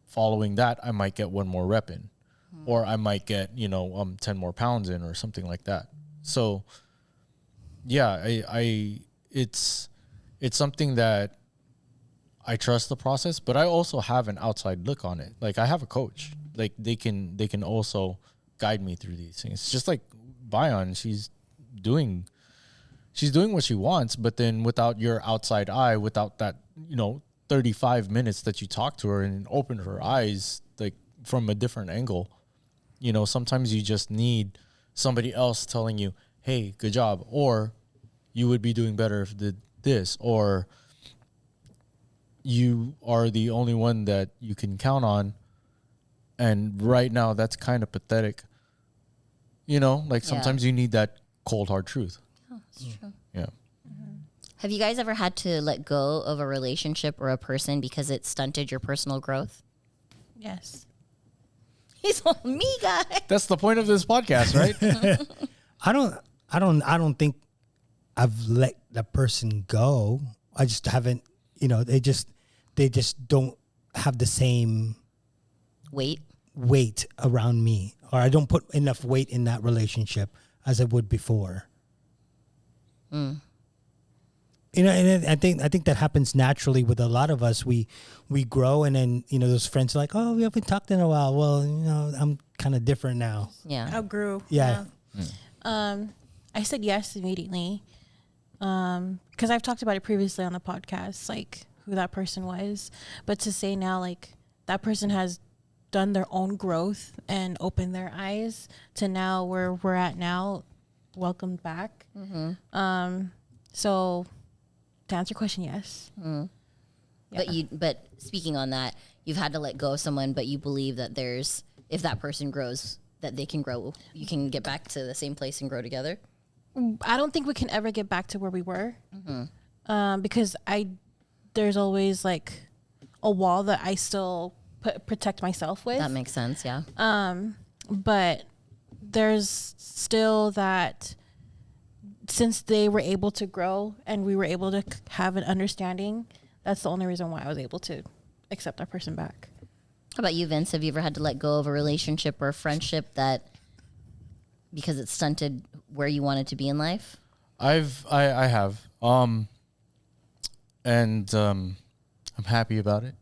following that, I might get one more rep in. Or I might get, 10 more pounds in or something like that. So, yeah, it's something that I trust the process, but I also have an outside look on it. Like I have a coach. Like they can also guide me through these things. Just like Bayan, she's doing what she wants, but then without your outside eye, without that, 35 minutes that you talk to her and open her eyes, like from a different angle, sometimes you just need somebody else telling you, hey, good job. Or you would be doing better if you did this, or you are the only one that you can count on. And right now that's kind of pathetic. Like sometimes you need that cold, hard truth.
Oh, that's true.
Yeah.
Have you guys ever had to let go of a relationship or a person because it stunted your personal growth?
Yes.
He's a me guy.
That's the point of this podcast, right?
I don't think I've let the person go. I just haven't, they just don't have the same weight around me, or I don't put enough weight in that relationship as I would before. And I think that happens naturally with a lot of us. We grow, and then those friends are like, oh, we haven't talked in a while. Well, I'm kind of different now.
Yeah.
Outgrew.
Yeah.
I said yes immediately, because I've talked about it previously on the podcast, like who that person was. But to say now, like that person has done their own growth and opened their eyes to now where we're at now. Welcome back. So to answer your question, yes. Yeah.
But speaking on that, you've had to let go of someone, but you believe that if that person grows, that they can grow. You can get back to the same place and grow together.
I don't think we can ever get back to where we were, because there's always like a wall that I still protect myself with.
That makes sense, yeah.
But there's still that, since they were able to grow and we were able to have an understanding, that's the only reason why I was able to accept that person back.
How about you, Vince? Have you ever had to let go of a relationship or a friendship because it stunted where you wanted to be in life?
I have. And I'm happy about it.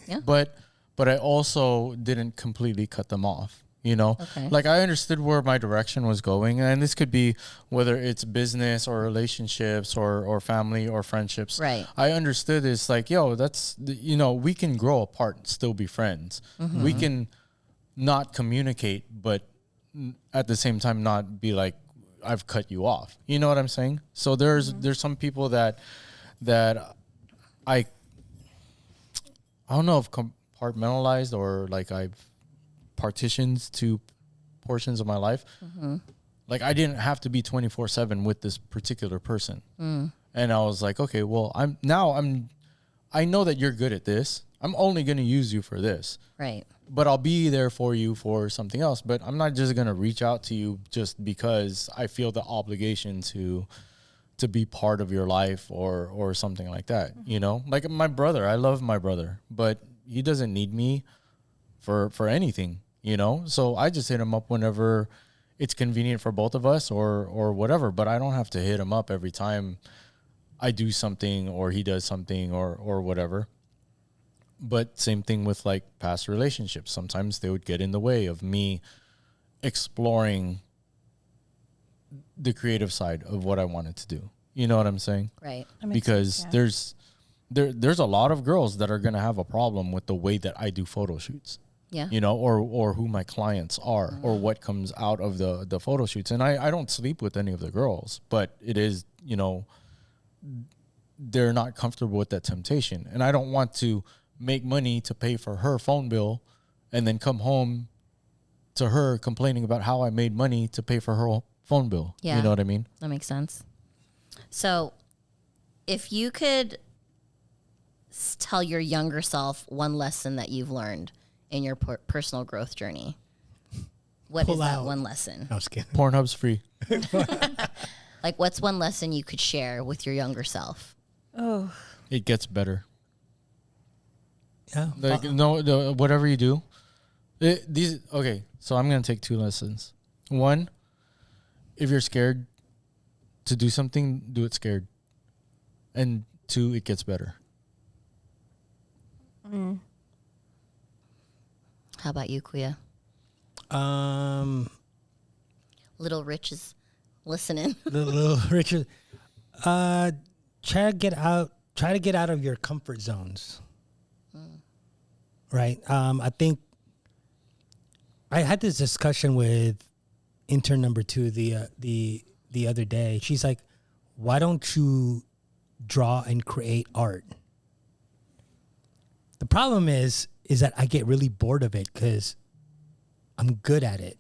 Yeah.
But I also didn't completely cut them off.
Okay.
Like I understood where my direction was going, and this could be whether it's business or relationships or family or friendships.
Right.
I understood it's like, that's, we can grow apart and still be friends. We can not communicate, but at the same time not be like, I've cut you off. You know what I'm saying? So there's some people that I don't know if compartmentalized or like I've partitions to portions of my life. Like I didn't have to be 24/7 with this particular person. And I was like, okay, well, I know that you're good at this. I'm only going to use you for this.
Right.
But I'll be there for you for something else. But I'm not just going to reach out to you just because I feel the obligation to be part of your life or something like that. You know, like my brother, I love my brother, but he doesn't need me for anything, you know? So I just hit him up whenever it's convenient for both of us or whatever, but I don't have to hit him up every time I do something or he does something or whatever. But same thing with like past relationships. Sometimes they would get in the way of me exploring the creative side of what I wanted to do. You know what I'm saying?
Right.
That makes
Because
sense, yeah.
there's a lot of girls that are going to have a problem with the way that I do photo shoots.
Yeah.
You know, or who my clients are or what comes out of the photo shoots. And I don't sleep with any of the girls, but it is, you know, they're not comfortable with that temptation. And I don't want to make money to pay for her phone bill and then come home to her complaining about how I made money to pay for her phone bill.
Yeah.
You know what I mean?
That makes sense. So if you could tell your younger self one lesson that you've learned in your personal growth journey, what
Pull
is that
out.
one lesson?
I was kidding.
Pornhub's free.
Like, what's one lesson you could share with your younger self?
Oh,
It gets better.
Yeah.
Like no, whatever you do, okay. So I'm gonna take 2 lessons. One, if you're scared to do something, do it scared. And 2, it gets better.
How about you, Kuya? Little Rich is listening.
Little Richard, try to get out of your comfort zones. Right. I think I had this discussion with intern number 2 the other day. She's like, "Why don't you draw and create art?" The problem is that I get really bored of it because I'm good at it.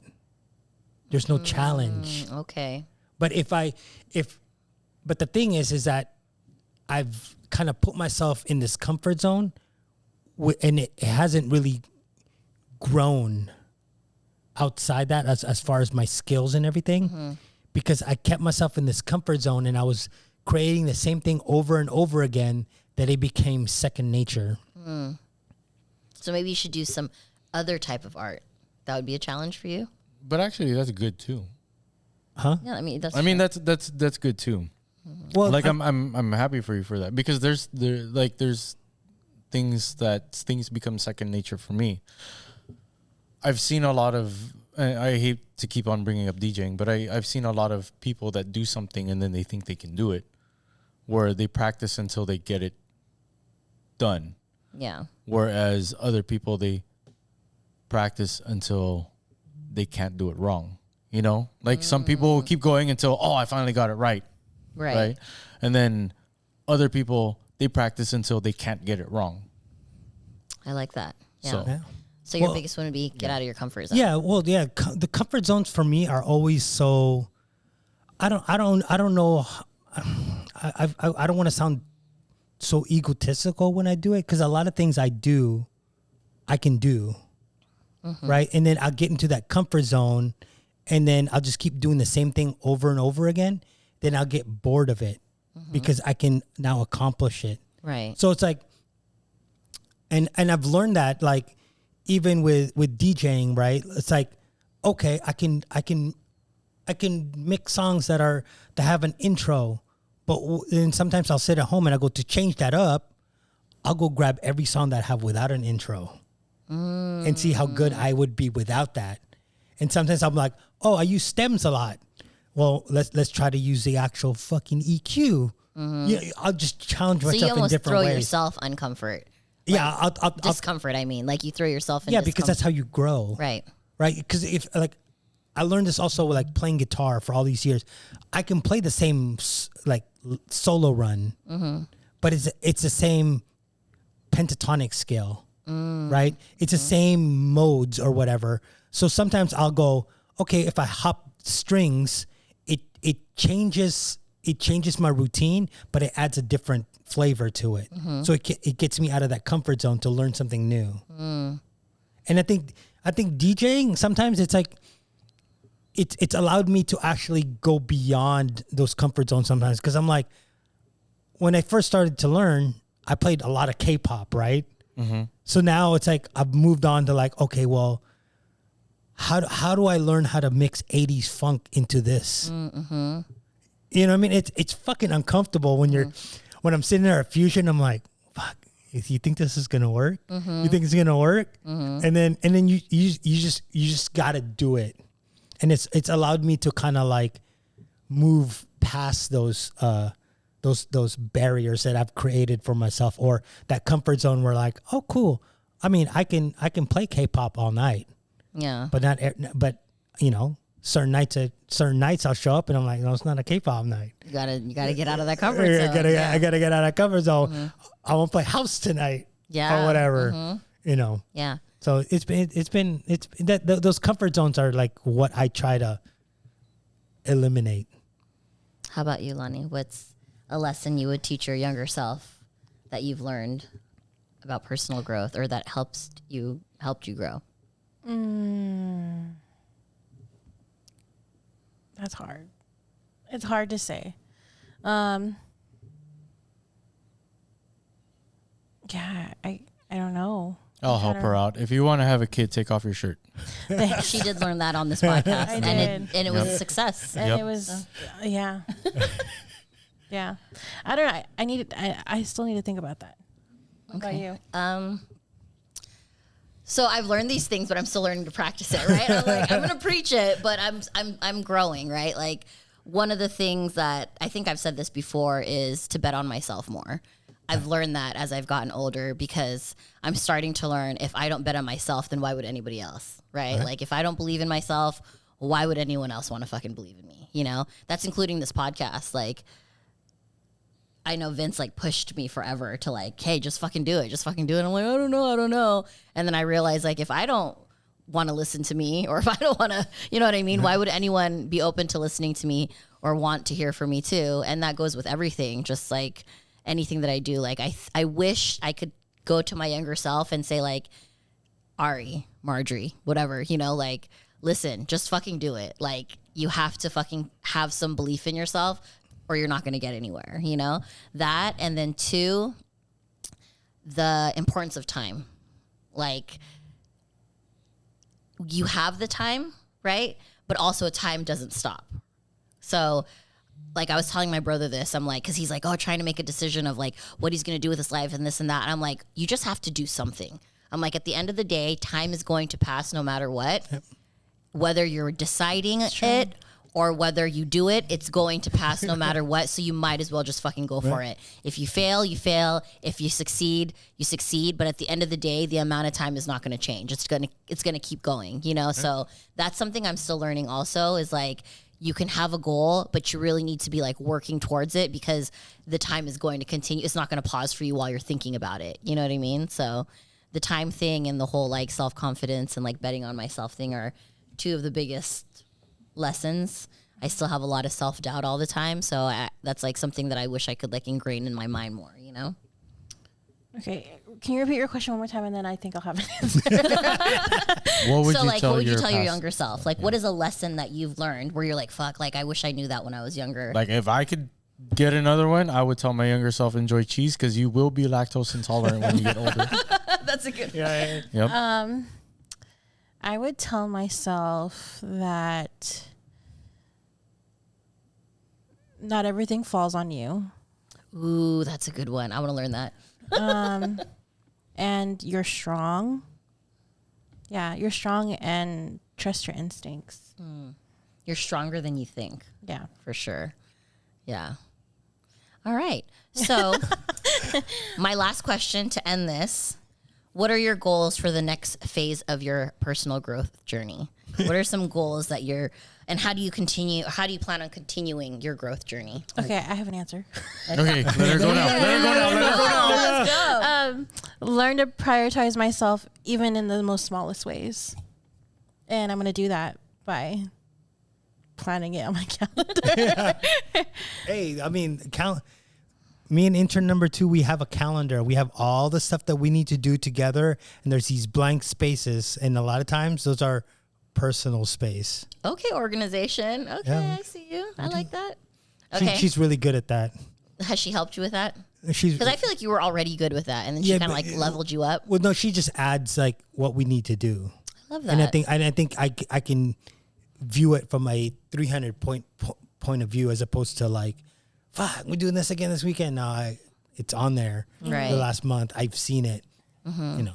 There's no challenge.
Okay.
But but the thing is that I've kind of put myself in this comfort zone, and it hasn't really grown outside that as far as my skills and everything, because I kept myself in this comfort zone and I was creating the same thing over and over again that it became second nature.
So maybe you should do some other type of art. That would be a challenge for you.
But actually, that's good too.
Huh?
Yeah, I mean that's.
I mean,
true.
that's good too.
Well,
Like I'm happy for you for that, because there's things become second nature for me. I've seen a lot of, I hate to keep on bringing up DJing, but I've seen a lot of people that do something and then they think they can do it, where they practice until they get it done.
Yeah.
Whereas other people, they practice until they can't do it wrong. You know, like some people keep going until, I finally got it right.
Right.
And then other people, they practice until they can't get it wrong.
Mm-hmm.
I like that. Yeah.
So-
yeah.
So your
Well,
biggest one would be get out of your comfort zone.
Yeah, well, yeah, the comfort zones for me are always so. I don't know. I don't want to sound so egotistical when I do it, because a lot of things I do, I can do, right? And then I'll get into that comfort zone, and then I'll just keep doing the same thing over and over again. Then I'll get bored of it because I can now accomplish it.
Right.
So it's like, and I've learned that, like, even with DJing, right? It's like, okay, I can mix songs that have an intro, but then sometimes I'll sit at home and I go to change that up. I'll go grab every song that I have without an intro and see how good I would be without that. And sometimes I'm like, I use stems a lot. Well, let's try to use the actual fucking EQ. Yeah, I'll just challenge
So you
myself in
almost
different
throw
ways.
yourself uncomfort.
Yeah, I'll
Discomfort, I mean. Like you throw yourself in
yeah, because that's how you grow.
Right.
Right? Because if, like, I learned this also with, like, playing guitar for all these years. I can play the same, like, solo run, but it's the same pentatonic scale, right? It's the same modes or whatever. So sometimes I'll go, okay, if I hop strings, it changes my routine, but it adds a different flavor to it. So it gets me out of that comfort zone to learn something new. And I think DJing, sometimes it's like it's allowed me to actually go beyond those comfort zones sometimes, because I'm like, when I first started to learn, I played a lot of K-pop, right? So now it's like I've moved on to like, okay, well, how do I learn how to mix 80s funk into this? You know what I mean? It's fucking uncomfortable when I'm sitting there at Fusion. I'm like, fuck, you think this is gonna work? You think it's gonna work? And then you just gotta do it. And it's allowed me to kind of like move past those barriers that I've created for myself, or that comfort zone where like, oh cool, I mean, I can play K-pop all night.
Yeah.
But you know, certain nights I'll show up and I'm like, no, it's not a K-pop night.
You gotta get out of that comfort zone.
I gotta get out of that comfort zone. I won't play house tonight.
Yeah.
Or whatever. You know.
Yeah.
So it's been those comfort zones are like what I try to eliminate.
How about you, Lonnie? What's a lesson you would teach your younger self that you've learned about personal growth, or that helped you grow?
That's hard. It's hard to say. Yeah, I don't know.
I'll help her out. If you want to have a kid, take off your shirt.
She did learn that on this podcast, and it was a success.
And it was, yeah. Yeah. I don't know. I still need to think about that. What about you?
So I've learned these things, but I'm still learning to practice it, right? I'm like, I'm gonna preach it, but I'm growing, right? Like, one of the things that I think I've said this before is to bet on myself more. I've learned that as I've gotten older, because I'm starting to learn, if I don't bet on myself, then why would anybody else, right? Like, if I don't believe in myself, why would anyone else want to fucking believe in me? You know, that's including this podcast. Like, I know Vince like pushed me forever to like, hey, just fucking do it. Just fucking do it. I'm like, I don't know. And then I realized, like, if I don't want to listen to me, or if I don't want to, you know what I mean? Why would anyone be open to listening to me or want to hear from me too? And that goes with everything. Just like anything that I do. Like, I wish I could go to my younger self and say, like, Ari, Marjorie, whatever, you know, like, listen, just fucking do it. Like, you have to fucking have some belief in yourself, or you're not going to get anywhere, you know? That, and then 2, the importance of time. Like, you have the time, right? But also time doesn't stop. So, like, I was telling my brother this, I'm like, because he's like, oh, trying to make a decision of like what he's going to do with his life and this and that. And I'm like, you just have to do something. I'm like, at the end of the day, time is going to pass no matter what. Whether you're deciding it or whether you do it, it's going to pass no matter what. So you might as well just fucking go for it. If you fail, you fail. If you succeed, you succeed. But at the end of the day, the amount of time is not going to change. It's gonna keep going, you know? So that's something I'm still learning also, is like, you can have a goal, but you really need to be like working towards it, because the time is going to continue. It's not going to pause for you while you're thinking about it. You know what I mean? So the time thing and the whole like self-confidence and like betting on myself thing are 2 of the biggest lessons. I still have a lot of self-doubt all the time. So that's like something that I wish I could like ingrain in my mind more, you know?
Okay. Can you repeat your question one more time, and then I think I'll have an answer?
What would
What would you tell your
past-
younger self? Like, what is a lesson that you've learned where you're like, fuck, like, I wish I knew that when I was younger?
Like, if I could get another one, I would tell my younger self, enjoy cheese, because you will be lactose intolerant when you get older.
That's a good
Yep.
I would tell myself that not everything falls on you.
Ooh, that's a good one. I want to learn that.
And you're strong. Yeah, you're strong, and trust your instincts.
You're stronger than you think.
Yeah.
For sure. Yeah. All right. So, my last question to end this: what are your goals for the next phase of your personal growth journey? What are some goals that and how do you plan on continuing your growth journey?
Okay, I have an answer.
Okay, let her go now.
Let's go.
Learn to prioritize myself even in the most smallest ways. And I'm going to do that by planning it on my calendar.
Hey, I mean, me and intern number 2, we have a calendar. We have all the stuff that we need to do together, and there's these blank spaces, and a lot of times those are personal space.
Okay, organization. Okay,
Yeah.
I see you. I like that. Okay.
She's really good at that.
Has she helped you with that?
She's
Because I feel like you were already good with that, and then she
Yeah,
kind of
but-
like leveled you up.
well, no, she just adds like what we need to do.
I love that.
And I think I can view it from a 300 point of view as opposed to like, fuck, we're doing this again this weekend. No, it's on there.
Right.
The last month, I've seen it.
Mm-hmm.
You know.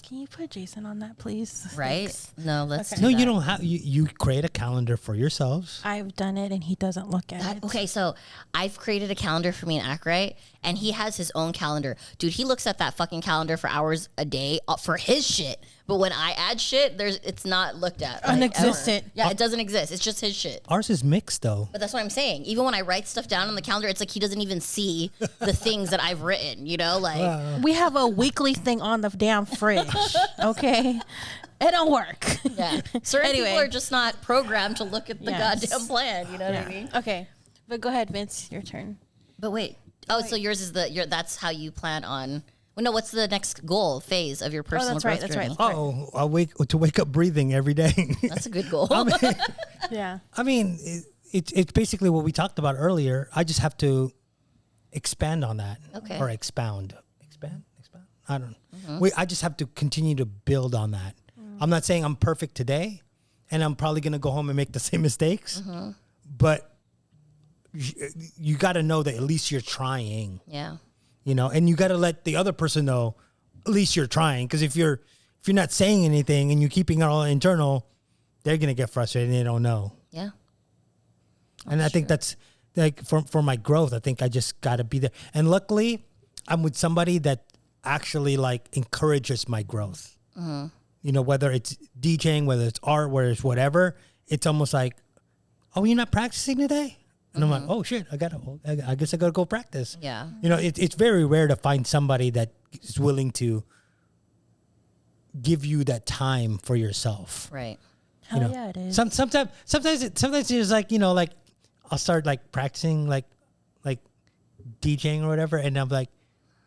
Can you put Jason on that, please?
right?
Thanks.
No, let's.
No,
do
you
that.
don't have. You create a calendar for yourselves.
I've done it, and he doesn't look at it.
Okay, so I've created a calendar for me and Ackright, and he has his own calendar. Dude, he looks at that fucking calendar for hours a day for his shit. But when I add shit, it's not looked at. like,
Non-existent.
ever. Yeah, it doesn't exist. It's just his shit.
Ours is mixed though.
But that's what I'm saying. Even when I write stuff down on the calendar, it's like he doesn't even see the things that I've written, you know? Like,
We have a weekly thing on the damn fridge. Okay, it don't work.
yeah. Certain
Anyway.
people are just not programmed to look at the
Yes.
goddamn plan, you know what I mean?
Okay, but go ahead, Vince. Your turn.
But wait. Oh, so yours is that's how you plan on. Well, no, what's the next goal phase of your personal
that's
growth
right, that's
journey?
right.
Oh, I wake up breathing every day.
That's a good goal.
Yeah.
I mean, it's basically what we talked about earlier. I just have to expand on that.
Okay.
Or expound. Expand? I don't know. I just have to continue to build on that. I'm not saying I'm perfect today, and I'm probably going to go home and make the same mistakes, but you got to know that at least you're trying,
Yeah.
you know, and you got to let the other person know at least you're trying. Because if you're not saying anything and you're keeping it all internal, they're going to get frustrated and they don't know.
Yeah.
And I think that's like for my growth, I think I just got to be there. And luckily, I'm with somebody that actually like encourages my growth. You know, whether it's DJing, whether it's art, whether it's whatever, it's almost like, oh, you're not practicing today? And I'm like, oh shit, I guess I gotta go practice.
Yeah.
You know, it's very rare to find somebody that is willing to give you that time for yourself.
Right.
You
Hell
know,
yeah, it is.
sometimes it's like, you know, like I'll start like practicing like DJing or whatever, and I'm like,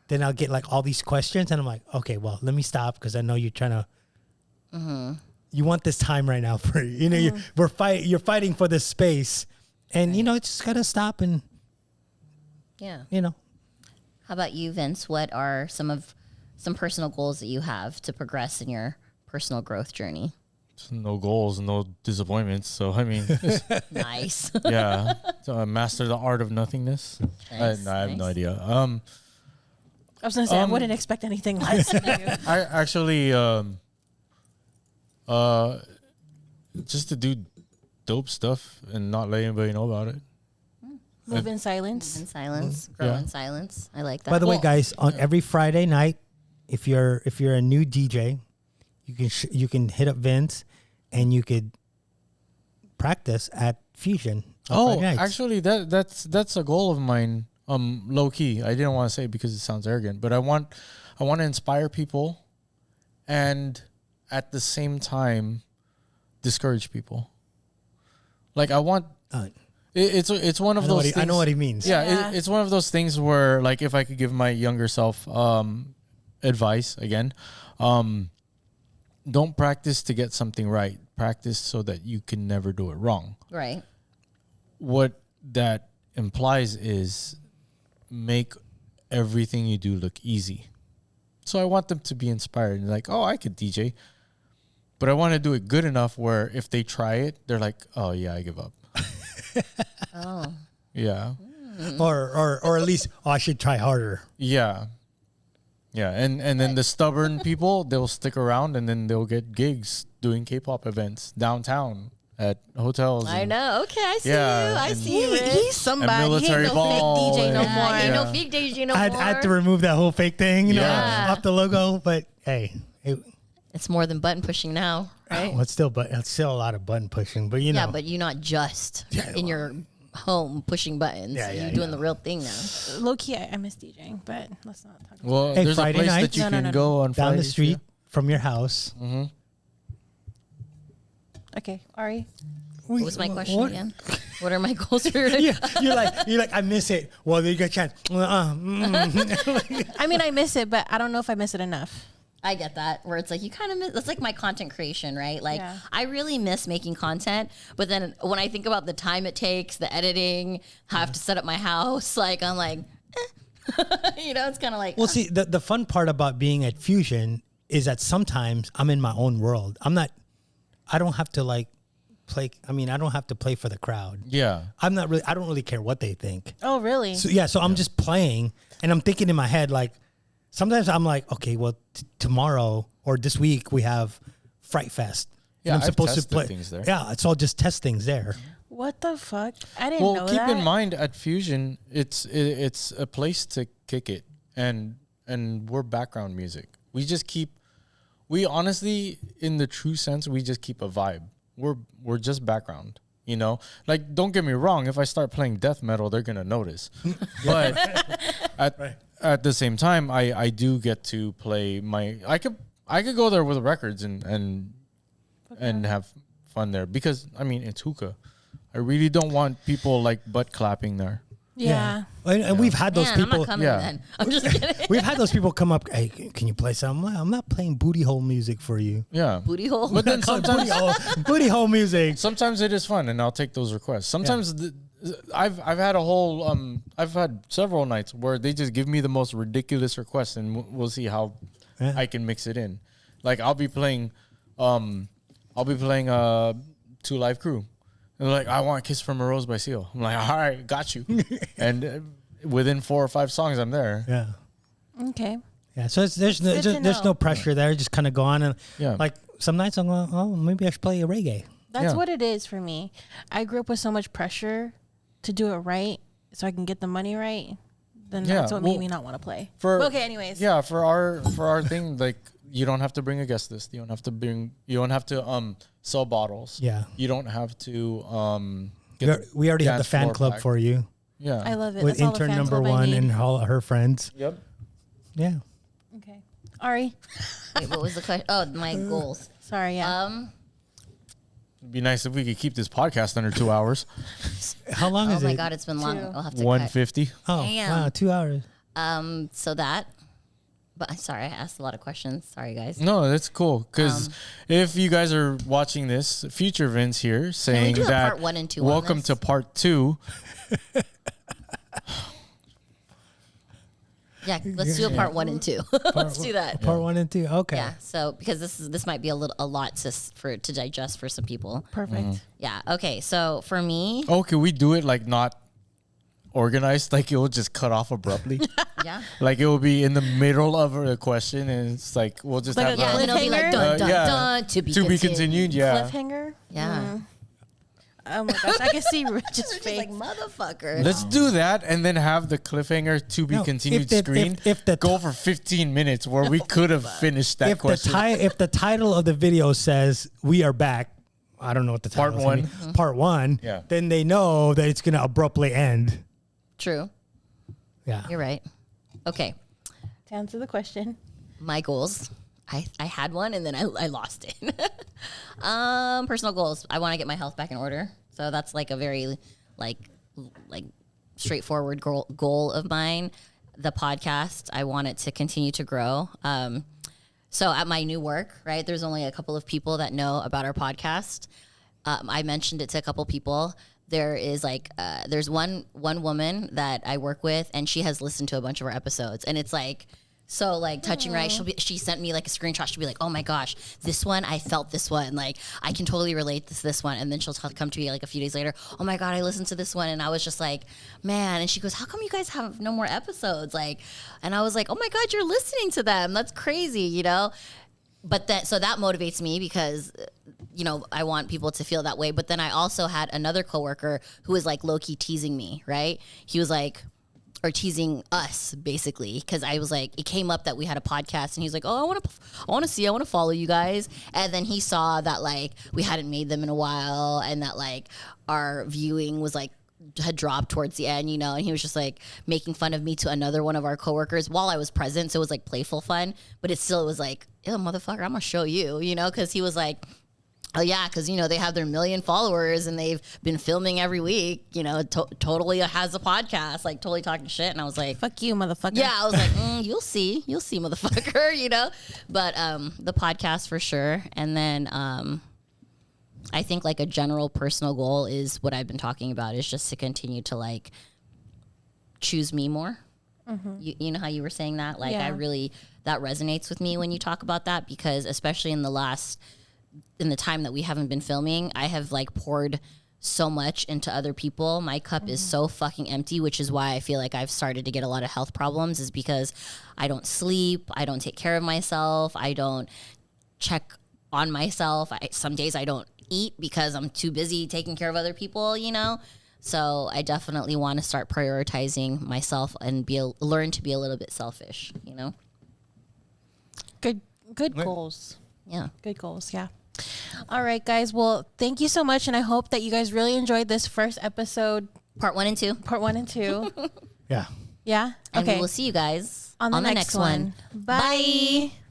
then I'll get like all these questions, and I'm like, okay, well, let me stop because I know you're trying to. You want this time right now for you know you're fighting for this space, and you know it's just gotta stop and
Yeah.
you know.
How about you, Vince? What are some personal goals that you have to progress in your personal growth journey?
No goals, no disappointments. So I mean,
Nice.
yeah, so, master the art of nothingness.
Nice,
I have no
nice.
idea.
I was gonna say I wouldn't expect anything less from you.
I actually just to do dope stuff and not let anybody know about it.
Move in silence.
In silence. Grow
Yeah.
in silence. I like that.
By the way,
Well,
guys, on every Friday night, if you're a new DJ, you can hit up Vince, and you could practice at Fusion. on
Oh,
Friday nights.
actually, that's a goal of mine. Low key. I didn't want to say it because it sounds arrogant, but I want to inspire people, and at the same time, discourage people. Like I want. It's one of those. Things,
I know what he means.
Yeah,
Yeah.
it's one of those things where, like, if I could give my younger self advice again, don't practice to get something right. Practice so that you can never do it wrong.
right.
What that implies is make everything you do look easy. So I want them to be inspired and like, oh, I could DJ, but I want to do it good enough where if they try it, they're like, oh yeah, I give up.
Oh.
Yeah.
Or at least I should try harder.
Yeah. Yeah. And then the stubborn people, they'll stick around and then they'll get gigs doing K-pop events downtown at hotels.
I
and-
know. Okay, I see
Yeah,
you. I
and-
see you, Rich.
He's somebody. He ain't
military
no
ball
fake DJ no
and-
more.
Ain't no
Yeah.
fake DJ no
I
more.
had to remove that whole fake thing, you know,
Yeah.
off the logo. But hey,
It's more than button pushing now, right?
well, it's still a lot of button pushing. But you know,
Yeah, but you're not just in your home pushing buttons.
Yeah, yeah,
You're doing
yeah.
the real thing now.
Low key, I miss DJing, but let's not talk about
Well,
Hey,
there's
Friday
a place
nights?
that you
No, no,
can
no,
go on
down the
Fridays,
street from your house,
it. Okay, Ari.
What was my question again? What are my goals for
You're like, I miss it. Well, you got a chance.
I mean, I miss it, but I don't know if I miss it enough.
I get that, where it's like you kind of miss. That's like my content creation, right? Like
Yeah.
I really miss making content, but then when I think about the time it takes, the editing, how I have to set up my house, like I'm like, it's kind of like.
Well, see, the fun part about being at Fusion is that sometimes I'm in my own world. I don't have to like play. I mean, I don't have to play for the crowd.
Yeah.
I don't really care what they think.
Oh, really?
So I'm just playing and I'm thinking in my head, like, sometimes I'm like, okay, well, tomorrow or this week we have Fright Fest.
Yeah,
and I'm
I've
supposed to
tested
play
things there.
Yeah, it's all just test things there.
What the fuck? I didn't know
Well,
that.
keep in mind at Fusion, it's a place to kick it, and we're background music. We honestly, in the true sense, we just keep a vibe. We're just background. Like, don't get me wrong. If I start playing death metal, they're gonna notice. But at the same time, I do get to play I could go there with records and have fun there, because I mean it's hookah. I really don't want people like butt clapping there.
Yeah.
And we've had those
Man, I'm
people.
not coming
yeah.
then. I'm just kidding.
We've had those people come up. Hey, can you play something? I'm not playing booty hole music for you.
Yeah.
Booty hole.
But then sometimes
Booty hole music.
sometimes it is fun, and I'll take those requests. Sometimes I've had I've had several nights where they just give me the most ridiculous requests, and we'll see how I can mix it in. Like I'll be playing Two Live Crew. And they're like, I want Kiss from a Rose by Seal. I'm like, all right, got you. And within 4 or 5 songs, I'm there.
Yeah.
Okay.
Yeah. So there's
good to
no
know.
pressure there. Just kind of go on and like some nights I'm going, oh, maybe I should play a reggae.
That's
Yeah.
what it is for me. I grew up with so much pressure to do it right so I can get the money right. Then that's what made me not want to play. Okay, anyways.
Yeah, for our thing, like you don't have to bring a guest list. You don't have to sell bottles.
Yeah.
You don't have to
We already have the
dance
fan
floor
club
pack.
for you
Yeah.
I love it.
with
That's all the
intern
fan
number
club I
1
need.
and all her friends.
Yep.
Yeah.
Okay. Ari.
Wait, what was the question? Oh, my goals.
Sorry, yeah.
It'd be nice if we could keep this podcast under 2 hours.
How long
Oh
is
my
it?
God, it's been long. I'll have to cut.
150.
Oh,
Damn.
wow, 2 hours.
So that. But I'm sorry, I asked a lot of questions. Sorry, guys.
No, that's cool. Because if you guys are watching this, future Vince here saying
do a
that
part 1 and 2 on
welcome
this?
to part 2.
Yeah, let's do a part 1 and 2. Let's do that.
Part 1 and 2. Okay.
Yeah. So because this might be a lot to digest for some people.
Perfect.
Yeah. Okay. So for me,
Oh, can we do it like not organized? Like it will just cut off abruptly.
yeah.
Like it will be in the middle of a question, and it's like we'll just
Like
have
a
Yeah, and then it'll be like dun dun
yeah.
dun to be continued.
Yeah.
Cliffhanger?
Yeah.
Oh my gosh, I can see Rich's
Just
face.
like motherfucker.
Let's do that, and then have the cliffhanger to be
No,
continued
if the-
screen.
if the
go for 15 minutes, where we could have finished that
If
question.
if the title of the video says "We are back," I don't know what the title
Part
is.
1.
Mm-hmm.
Part 1.
Yeah.
Then they know that it's gonna abruptly end.
True.
Yeah.
You're right. Okay.
To answer the question.
My goals. I had one and then I lost it. Personal goals. I want to get my health back in order. So that's like a very like straightforward goal of mine. The podcast, I want it to continue to grow. So at my new work, right, there's only a couple of people that know about our podcast. I mentioned it to a couple people. There is there's one woman that I work with, and she has listened to a bunch of our episodes, and it's like so like touching, right? She sent me like a screenshot. She'll be like, "Oh my gosh, this one, I felt this one. Like I can totally relate to this one." And then she'll come to me like a few days later, "Oh my God, I listened to this one," and I was just like, "Man!" And she goes, "How come you guys have no more episodes?" Like, and I was like, "Oh my God, you're listening to them? That's crazy," you know. But so that motivates me because, I want people to feel that way. But then I also had another coworker who was like low-key teasing me, right? He was like, or teasing us basically, because I was like, it came up that we had a podcast, and he's like, "Oh, I want to follow you guys." And then he saw that like we hadn't made them in a while, and that like our viewing was like had dropped towards the end, and he was just like making fun of me to another one of our coworkers while I was present. So it was like playful fun, but it was like, "Ew, motherfucker, I'm gonna show you," because he was like, Oh yeah, because they have their 1 million followers and they've been filming every week. Totally has a podcast, like totally talking shit. And I was like,
Fuck you, motherfucker.
yeah, I was like, you'll see, motherfucker. But the podcast for sure. And then I think like a general personal goal is what I've been talking about is just to continue to like choose me more. You know how you were saying that? Like
Yeah.
that resonates with me when you talk about that, because especially in the time that we haven't been filming, I have like poured so much into other people. My cup is so fucking empty, which is why I feel like I've started to get a lot of health problems, is because I don't sleep, I don't take care of myself, I don't check on myself. Some days I don't eat because I'm too busy taking care of other people, So I definitely want to start prioritizing myself and learn to be a little bit selfish,
Good goals.
Yeah.
Good goals, yeah. All right, guys. Well, thank you so much, and I hope that you guys really enjoyed this first episode,
Part 1 and 2.
part 1 and 2.
Yeah.
Yeah?
And
Okay.
we will see you guys
on the next one. Bye.
Bye.